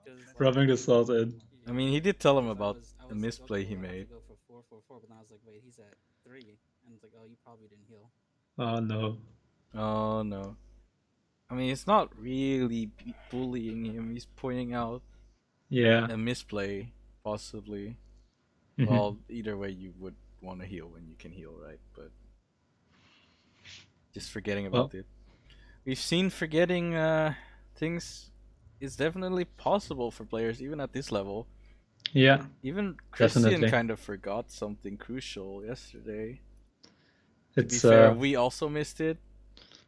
A: Because
D: Rubbing the salt in.
C: I mean, he did tell him
A: because
C: about
A: I
C: the
A: was
C: misplay he
A: about to
C: made.
A: go for 4, but then I was like, wait, he's at 3, and it's like, oh, you probably didn't heal.
D: Oh no.
C: Oh no. I mean, it's not really bullying him. He's pointing out
D: Yeah.
C: a misplay, possibly.
D: Mhm.
C: Well, either way, you would want to heal when you can heal, right? But just forgetting about it. We've seen forgetting things is definitely possible for players, even at this level.
D: Yeah.
C: Even Christian
D: Definitely.
C: kind of forgot something crucial yesterday.
D: It's
C: To be fair, we also missed it.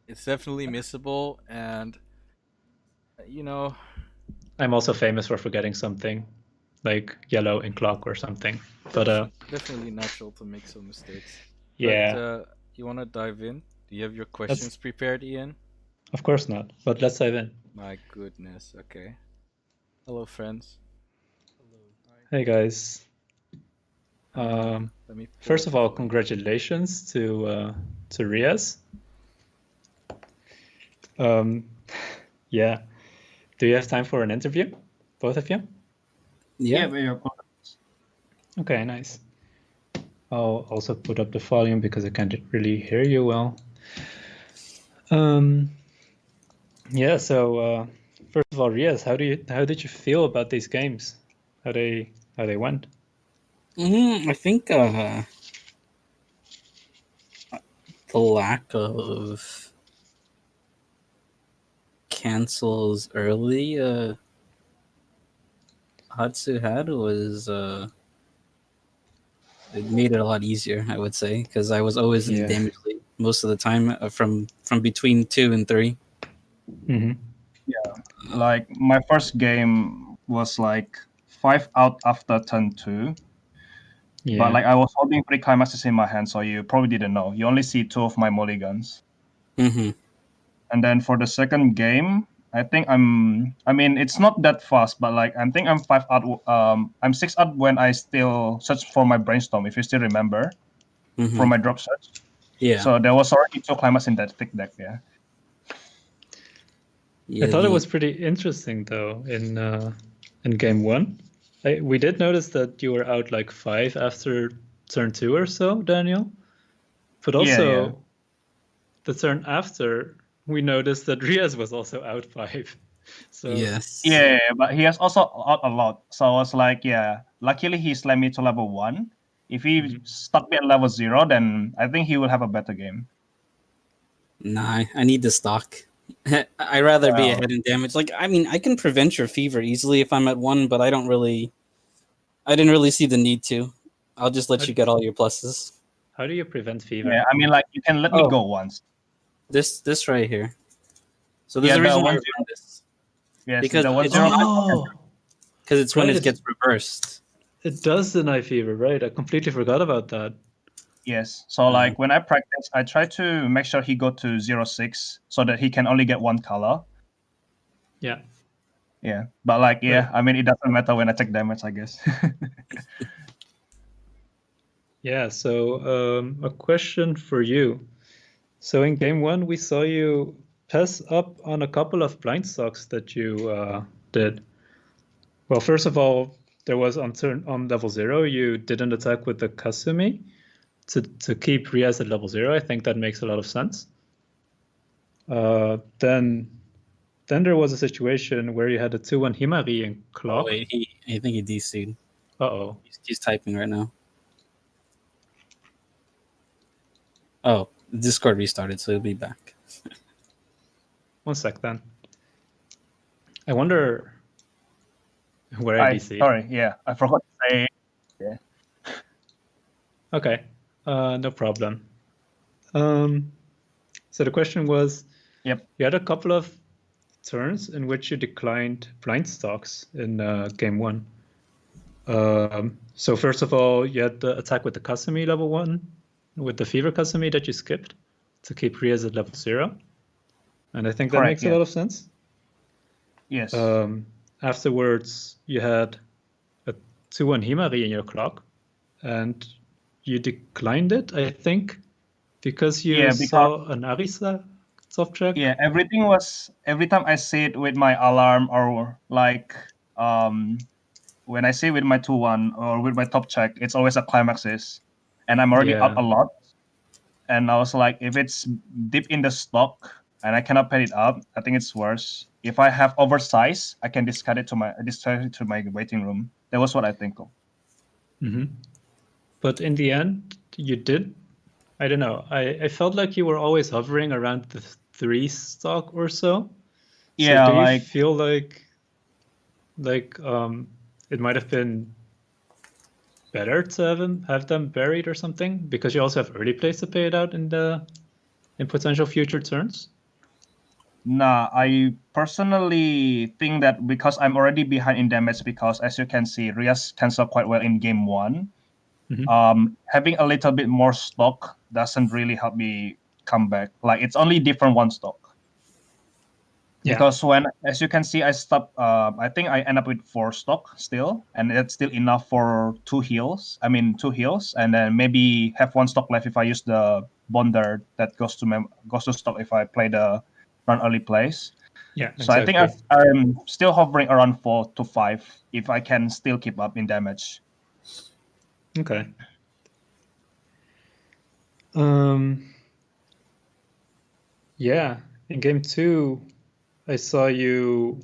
C: It's definitely missable, and you know,
D: I'm also famous for forgetting something, like yellow in clock or something. But
C: definitely natural to make some mistakes.
D: yeah,
C: But, you want to dive in? Do you have your questions prepared, Ian?
D: of course not. But let's dive in.
C: My goodness. Okay. Hello, friends.
A: Hello.
D: Hey guys.
C: Let me
D: First of all, congratulations to Riaz. Yeah. Do you have time for an interview, both of you?
B: Yeah, but you're
D: Okay, nice. I'll also put up the volume because I can't really hear you well. Yeah. So first of all, Riaz, how did you feel about these games? How they went?
A: I think the lack of cancels early Hadsu had was it made it a lot easier, I would say, because I was always in
D: Yeah.
A: damage lead most of the time from between 2 and 3.
D: Mm-hmm.
B: Like my first game was like 5 out after turn 2.
D: Yeah.
B: But like I was holding 3 climaxes in my hand, so you probably didn't know. You only see 2 of my mulligans.
A: Mm-hmm.
B: And then for the second game, I think I mean, it's not that fast, but like I think I'm 5 out. I'm 6 out when I still search for my brainstorm. If you still remember,
A: Mm-hmm.
B: from my drop search.
A: Yeah.
B: So there was already 2 climax in that thick deck. Yeah.
A: Yeah,
D: I thought it was pretty interesting though in game 1. We did notice that you were out like 5 after turn 2 or so, Daniel. But also the turn after, we noticed that Riaz was also out 5. So
A: yes.
B: Yeah, but he has also out a lot. So I was like, yeah, luckily he slammed me to level 1. If he stuck me at level 0, then I think he will have a better game.
A: Nah, I need the stock. I'd rather be
B: Wow.
A: ahead in damage. Like, I mean, I can prevent your fever easily if I'm at 1, but I didn't really see the need to. I'll just let you get all your pluses.
D: How do you prevent fever?
B: Yeah, I mean, like you can let me
A: Oh.
B: go once.
A: This right here. So there's
B: Yeah,
A: a reason
B: the
A: why I
B: 1-0.
A: run this.
B: Yes,
A: Because
B: the
A: it's
B: 1-0.
D: Oh,
A: Because it's when
D: Right,
A: it gets reversed.
D: it does deny fever, right? I completely forgot about that.
B: Yes. So like when I practice, I try to make sure he go to 0-6 so that he can only get 1 color.
D: Yeah.
B: Yeah. But like, yeah,
D: Right.
B: I mean, it doesn't matter when I take damage, I guess.
D: Yeah, so a question for you. So in game 1, we saw you pass up on a couple of blind stocks that you did. Well, first of all, there was on level 0, you didn't attack with the Kasumi to keep Riaz at level 0. I think that makes a lot of sense. Then there was a situation where you had a 2-1 Himari in clock.
A: Oh, wait, I think he DC'd.
D: Uh-oh.
A: He's typing right now. Oh, Discord restarted, so he'll be back.
D: 1 sec then. I wonder where I DC.
B: Sorry, yeah, I forgot to say. Yeah.
D: Okay, no problem. So the question was,
B: Yep.
D: you had a couple of turns in which you declined blind stocks in game 1. So first of all, you had the attack with the Kasumi level 1, with the Fever Kasumi that you skipped to keep Riaz at level 0. And I think that
B: Correct,
D: makes
B: yeah.
D: a lot of sense.
B: Yes.
D: Afterwards, you had a 2-1 Himari in your clock, and you declined it, I think, because you saw an Arisa soft check.
B: Yeah, every time I say it with my alarm or like when I say with my 2-1 or with my top check, it's always a climaxes, and I'm already up a lot. And I was like, if it's deep in the stock and I cannot pay it up, I think it's worse. If I have oversize, I can discard it to my waiting room. That was what I think of.
D: Mm-hmm. But in the end, you did. I don't know. I felt like you were always hovering around the 3 stock or so.
B: Yeah,
D: so do
B: like
D: you feel like it might have been better to have them buried or something, because you also have early plays to pay it out in potential future turns?
B: Nah, I personally think that because I'm already behind in damage, because as you can see, Riaz canceled quite well in game 1. Having a little bit more stock doesn't really help me come back. Like it's only different 1 stock.
D: Yeah.
B: Because when, as you can see, I stopped. I think I end up with 4 stock still, and it's still enough for 2 heals. I mean 2 heals, and then maybe have 1 stock left if I use the bonder that goes to stock if I play the run early plays.
D: Yeah.
B: So
D: exactly.
B: I think I'm still hovering around 4 to 5 if I can still keep up in damage.
D: Okay. Yeah. In game 2, I saw you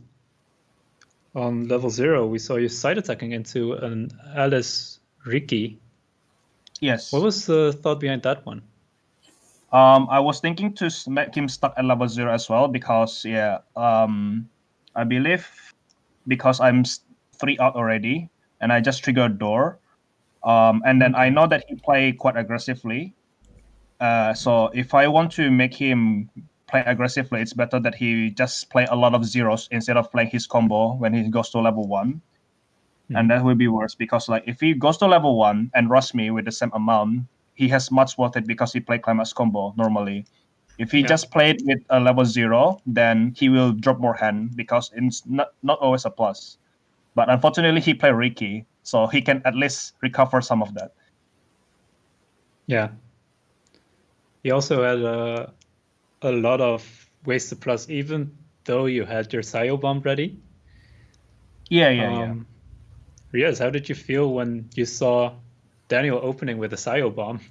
D: on level 0. We saw you side attacking into an Alice Riki.
B: Yes.
D: What was the thought behind that one?
B: I was thinking to make him stuck at level 0 as well because I believe because I'm 3 out already and I just triggered door. And then I know that he play quite aggressively. So if I want to make him play aggressively, it's better that he just play a lot of zeros instead of playing his combo when he goes to level 1. And that will be worse because like if he goes to level 1 and rush me with the same amount, he has much worth it because he play climax combo normally. If he just played with a level 0, then he will drop more hand because it's not always a plus. But unfortunately, he played Ricky, so he can at least recover some of that.
D: Yeah. He also had a lot of ways to plus, even though you had your SAO bomb ready.
B: Yeah.
D: Riaz, how did you feel when you saw Daniel opening with a SAO bomb?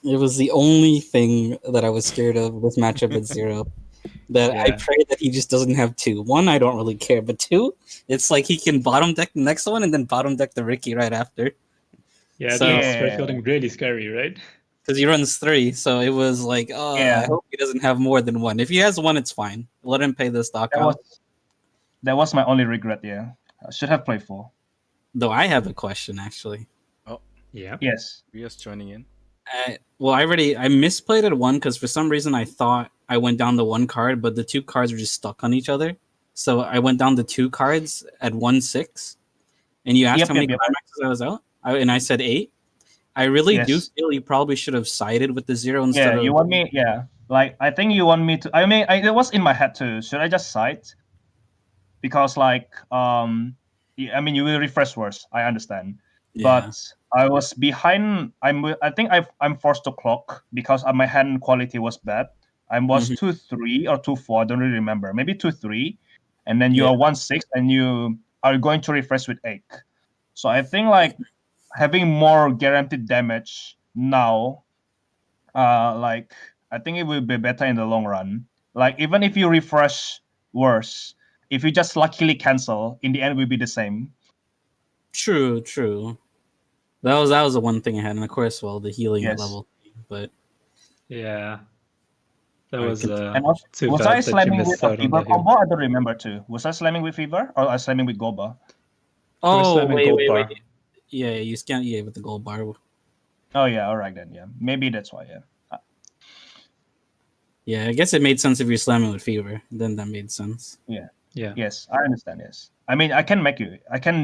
A: It was the only thing that I was scared of this matchup at 0. That I pray that he just doesn't have 2. 1, I don't really care, but 2, it's like he can bottom deck the next one and then bottom deck the Ricky right after.
D: Yeah,
A: So-
D: that's feeling really scary, right?
A: Because he runs 3, so it was like, I hope he doesn't have more than 1. If he has 1, it's fine. Let him pay the stock out.
B: That was my only regret. Yeah, I should have played 4.
A: Though I have a question actually.
C: Oh,
D: yeah.
B: Yes.
C: Riaz joining in.
A: Well, I misplayed at 1 because for some reason I thought I went down the 1 card, but the 2 cards were just stuck on each other. So I went down the 2 cards at 1-6, and you asked how many climaxes I was out, and I said 8. I really do feel you probably should have sided with the 0 instead of.
B: You want me? Yeah, like I think you want me to. I mean, it was in my head too. Should I just side? Because like I mean, you will refresh worse. I understand, but I was behind. I think I'm forced to clock because my hand quality was bad. I was 2-3 or 2-4. I don't really remember. Maybe 2-3, and then you are 1-6, and you are going to refresh with 8. So I think like having more guaranteed damage now, like I think it will be better in the long run. Like even if you refresh worse, if you just luckily cancel, in the end it will be the same.
A: True. That was the one thing I had, and of course, well, the healing at
B: Yes.
A: level 3, but
D: Yeah. That was
B: And also,
D: too
B: was
D: bad
B: I
D: that you
B: slamming
D: missed
B: with a
D: out on
B: fever
D: the heal.
B: combo? I don't remember too. Was I slamming with fever or I was slamming with Goba?
A: oh
D: slamming gold
A: wait,
D: bar.
A: yeah, you scan with the gold bar.
B: Oh yeah, all right then. Yeah, maybe that's why. Yeah.
A: Yeah, I guess it made sense if you're slamming with fever. Then that made sense.
D: Yeah.
B: Yes, I understand. Yes, I mean I can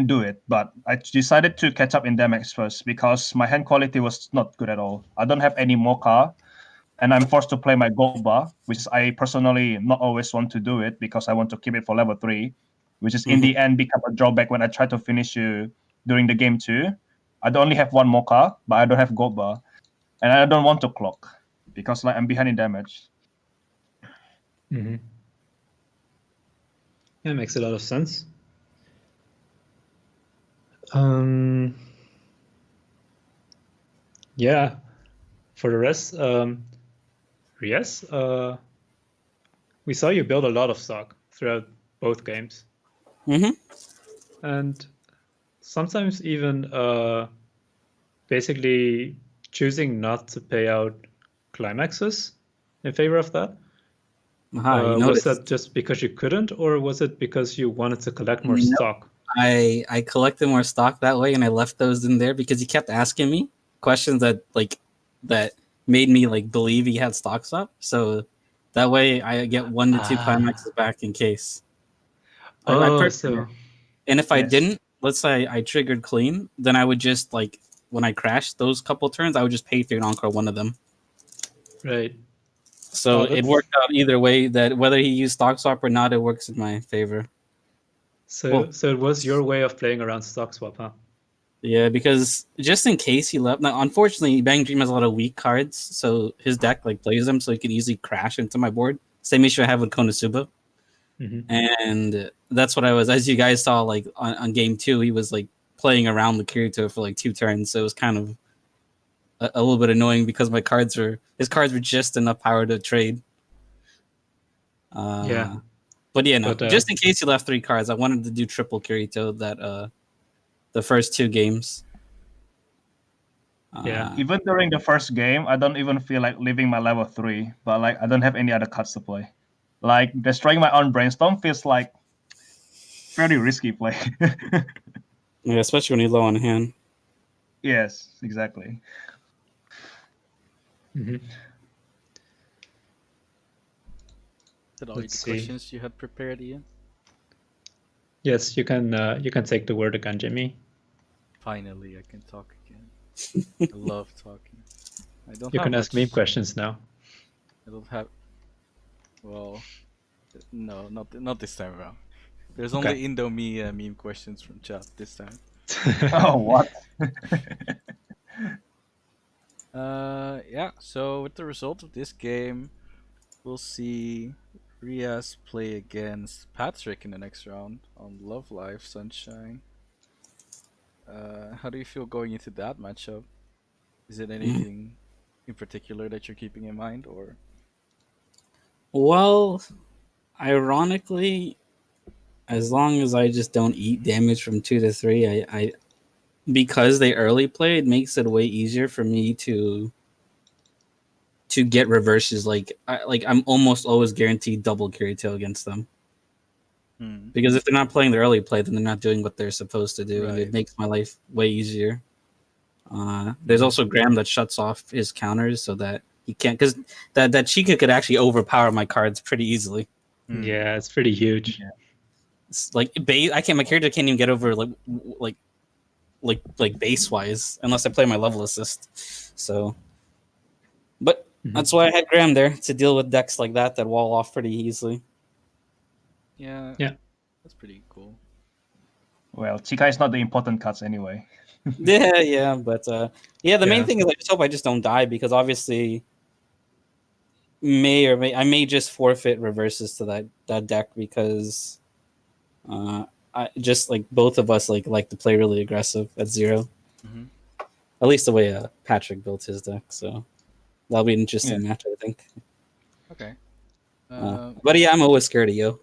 B: do it, but I decided to catch up in damage first because my hand quality was not good at all. I don't have any Mocha, and I'm forced to play my Goba, which is I personally not always want to do it because I want to keep it for level 3, which is in the end become a drawback when I try to finish you during the game 2. I only have 1 Mocha, but I don't have Goba, and I don't want to clock because like I'm behind in damage.
D: That makes a lot of sense. Yeah. For the rest, Riaz, we saw you build a lot of stock throughout both games. And sometimes even basically choosing not to pay out climaxes in favor of that. Was that just because you couldn't, or was it because you wanted to collect more stock?
A: I collected more stock that way, and I left those in there because he kept asking me questions that made me like believe he had stocks up. So that way I get 1 to 2 climaxes back in case. And if I didn't, let's say I triggered clean, then I would just like when I crashed those couple turns, I would just pay through and encore one of them.
D: Right.
A: So it worked out either way. That whether he used stock swap or not, it works in my favor.
D: So it was your way of playing around stock swap, huh?
A: Yeah, because just in case he left. Now, unfortunately, Bang Dream has a lot of weak cards, so his deck like plays them, so he could easily crash into my board. Same issue I have with Konosuba. And that's what I was. As you guys saw, like on game 2, he was like playing around the Kirito for like 2 turns, so it was kind of a little bit annoying because his cards were just enough power to trade. But yeah, no. Just in case he left 3 cards, I wanted to do triple Kirito that the first 2 games.
D: Yeah.
B: Even during the first game, I don't even feel like leaving my level 3, but like I don't have any other cards to play. Like destroying my own brainstorm feels like very risky play.
A: Yeah, especially when you're low on hand.
B: Yes, exactly.
D: Mm-hmm.
C: Is that all the questions you had prepared, Ian?
D: Yes, you can take the word again, Jimmy.
C: Finally, I can talk again. I love talking. I don't.
D: You
C: have
D: can ask
C: much...
D: me questions now.
C: I don't have. Well, no, not this time around. There's only Indomie meme questions from chat this time.
B: Oh, what?
C: Yeah. So with the result of this game, we'll see Riaz play against Patrick in the next round on Love Life Sunshine. How do you feel going into that matchup? Is it anything in particular that you're keeping in mind, or?
A: Well, ironically, as long as I just don't eat damage from 2 to 3, I because they early play, it makes it way easier for me to get reverses. I'm almost always guaranteed double Kirito against them. Because if they're not playing the early play, then they're not doing what they're supposed to do, and it makes my life way easier. There's also Graham that shuts off his counters so that he can't, because that Chica could actually overpower my cards pretty easily.
D: Yeah, it's pretty huge.
B: Yeah.
A: It's like my character can't even get over like base wise unless I play my level assist. So, but that's why I had Graham there to deal with decks like that wall off pretty easily.
C: Yeah.
D: Yeah.
C: That's pretty cool.
B: Well, Chica is not the important cards anyway.
A: Yeah, but the main thing is I just don't die, because obviously I may just forfeit reverses to that deck, because I just like both of us like to play really aggressive at 0. At least the way Patrick built his deck, so that'll be an interesting match, I think.
C: Okay.
A: But yeah, I'm always scared of Yo.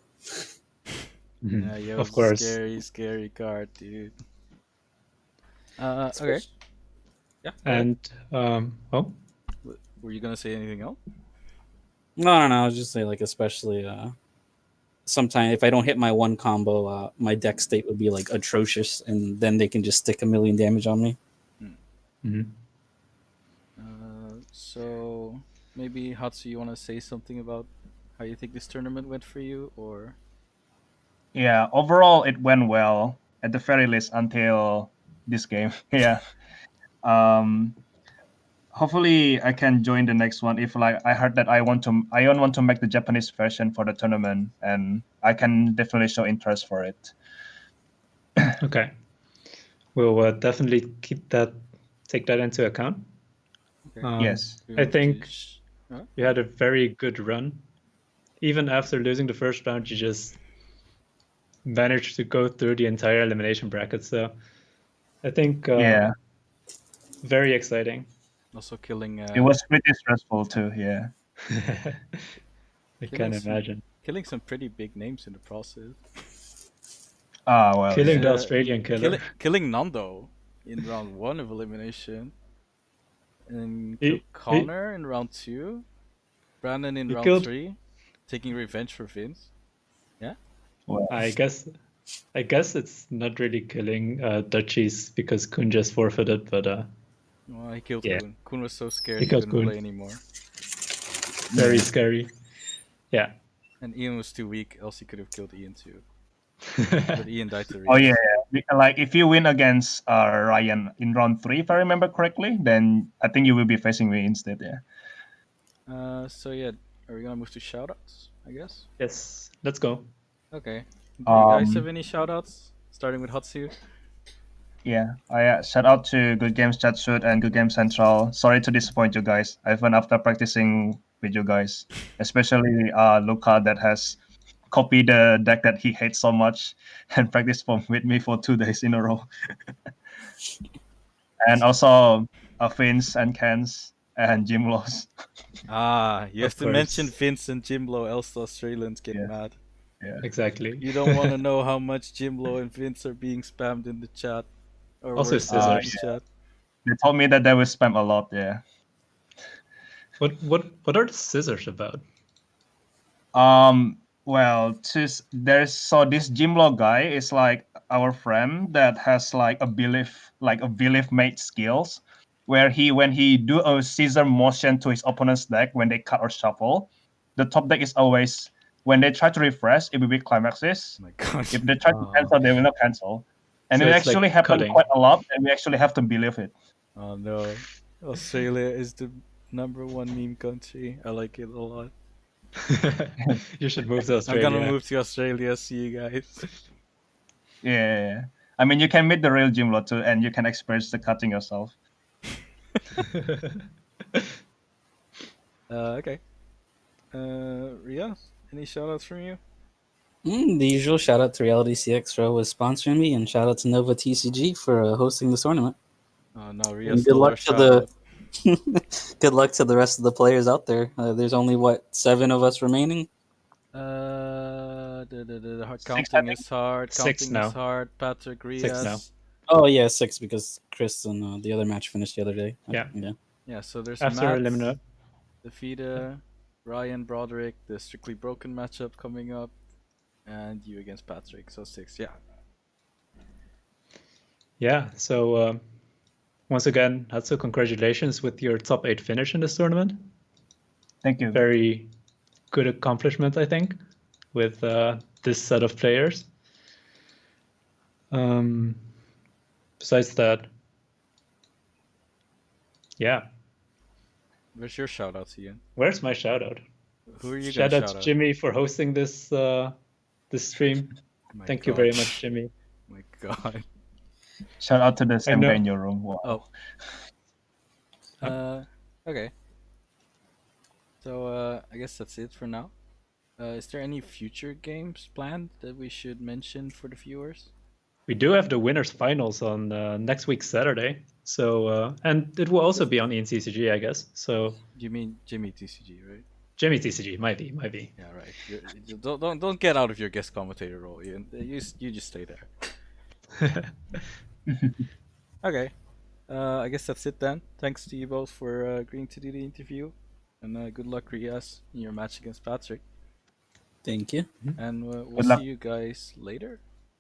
C: Yeah, Yo's
D: of course.
C: Scary card, dude. Okay. Yeah.
D: And
C: were you gonna say anything else?
A: No. I was just saying, like, especially sometimes if I don't hit my one combo, my deck state would be like atrocious, and then they can just stick 1,000,000 damage on me.
C: So maybe Hatsu, you want to say something about how you think this tournament went for you, or?
B: Yeah, overall it went well at the very least until this game. Yeah. Hopefully I can join the next one if like I heard that I want to make the Japanese version for the tournament, and I can definitely show interest for it.
D: Okay. We'll definitely take that into account.
C: Okay.
B: Yes.
D: I think you had a very good run. Even after losing the first round, you just managed to go through the entire elimination bracket. So I think very exciting.
C: Also killing.
B: It was pretty stressful too. Yeah.
D: I can imagine.
C: Killing some pretty big names in the process.
B: Well.
D: Killing the Australian killer.
C: Killing Nando in round 1 of elimination. And killed Connor in round 2. Brandon in round 3. Taking revenge for Vince. Yeah?
B: Well,
D: I guess it's not really killing Dutchies because Kun just forfeited, but
C: well, he killed Kun. Kun was so scared he
D: killed
C: couldn't
D: Kun.
C: play anymore.
D: Very scary. Yeah.
C: And Ian was too weak, else he could have killed Ian too. But Ian died to Riaz.
B: Oh yeah. Like if you win against Ryan in round 3, if I remember correctly, then I think you will be facing me instead. Yeah.
C: So yeah, are we gonna move to shoutouts? I guess.
D: Yes. Let's go.
C: Okay. Do you guys have any shoutouts? Starting with Hatsu.
B: Yeah, I shout out to Good Games Chat Shoot and Good Games Central. Sorry to disappoint you guys. Even after practicing with you guys, especially Luca that has copied the deck that he hates so much and practiced with me for 2 days in a row. And also Vince and Kens and Jim Loss.
C: You have to mention Vince and Jimlo, else the Australians get mad.
B: Yeah,
D: exactly.
C: You don't want to know how much Jimlo and Vince are being spammed in the chat. Or
D: also
C: in the chat.
B: They told me that they will spam a lot. Yeah.
D: What are the scissors about?
B: Well, this Jimlo guy is like our friend that has like a belief made skills, where when he do a scissor motion to his opponent's deck when they cut or shuffle, the top deck is always, when they try to refresh, it will be climaxes.
C: Oh my god.
B: If they try to cancel, they will not cancel. And
D: So
B: it
D: it's like
B: actually happened
D: cutting.
B: quite a lot, and we actually have to believe it.
C: Oh no. Australia is the #1 meme country. I like it a lot.
D: You should move to
C: I'm
D: Australia.
C: gonna move to Australia. See you guys.
B: Yeah. I mean, you can meet the real Jimlo too, and you can experience the cutting yourself.
C: Okay. Riaz, any shoutouts from you?
A: The usual shout out to Reality CX for always sponsoring me, and shout out to NovaTCG for hosting this tournament.
C: Oh no,
A: And
C: Riaz
A: good
C: stole
A: luck
C: our
A: to
C: shout
A: the good luck to the rest of the players out there. There's only 7 of us remaining.
C: The
B: Six,
C: counting
B: I
C: is hard.
D: Six
C: Counting
D: now.
C: is hard. Patrick,
D: Six now.
C: Riaz.
A: Oh yeah, 6 because Chris and the other match finished the other day.
D: Yeah.
C: Yeah, so there's
D: After
C: Matt,
D: Elimination.
C: Defeater, Ryan, Broderick, the Strictly Broken matchup coming up, and you against Patrick. So 6, yeah.
D: Yeah. So once again, Hadsu, congratulations with your top 8 finish in this tournament.
B: Thank you.
D: Very good accomplishment, I think, with this set of players. Besides that, yeah.
C: Where's your shoutouts, Ian?
D: Where's my shout out?
C: Who are you
D: Shout
C: gonna
D: out
C: shout
D: to
C: out?
D: Jimmy for hosting this stream.
C: My
D: Thank you
C: God.
D: very much, Jimmy.
C: My God.
B: Shout out to the same
D: know.
B: guy in your room. Wow.
C: Oh. Okay. So I guess that's it for now. Is there any future games planned that we should mention for the viewers?
D: We do have the winners finals on next week Saturday. So and it will also be on ENCCG, I guess. So
C: You mean Jimmy TCG, right?
D: Jimmy TCG might be.
C: Yeah, right. Don't get out of your guest commentator role, Ian. You just stay there. Okay. I guess that's it then. Thanks to you both for agreeing to do the interview, and good luck, Riaz, in your match against Patrick.
A: Thank you.
C: And we'll
B: Good luck.
C: see you guys later.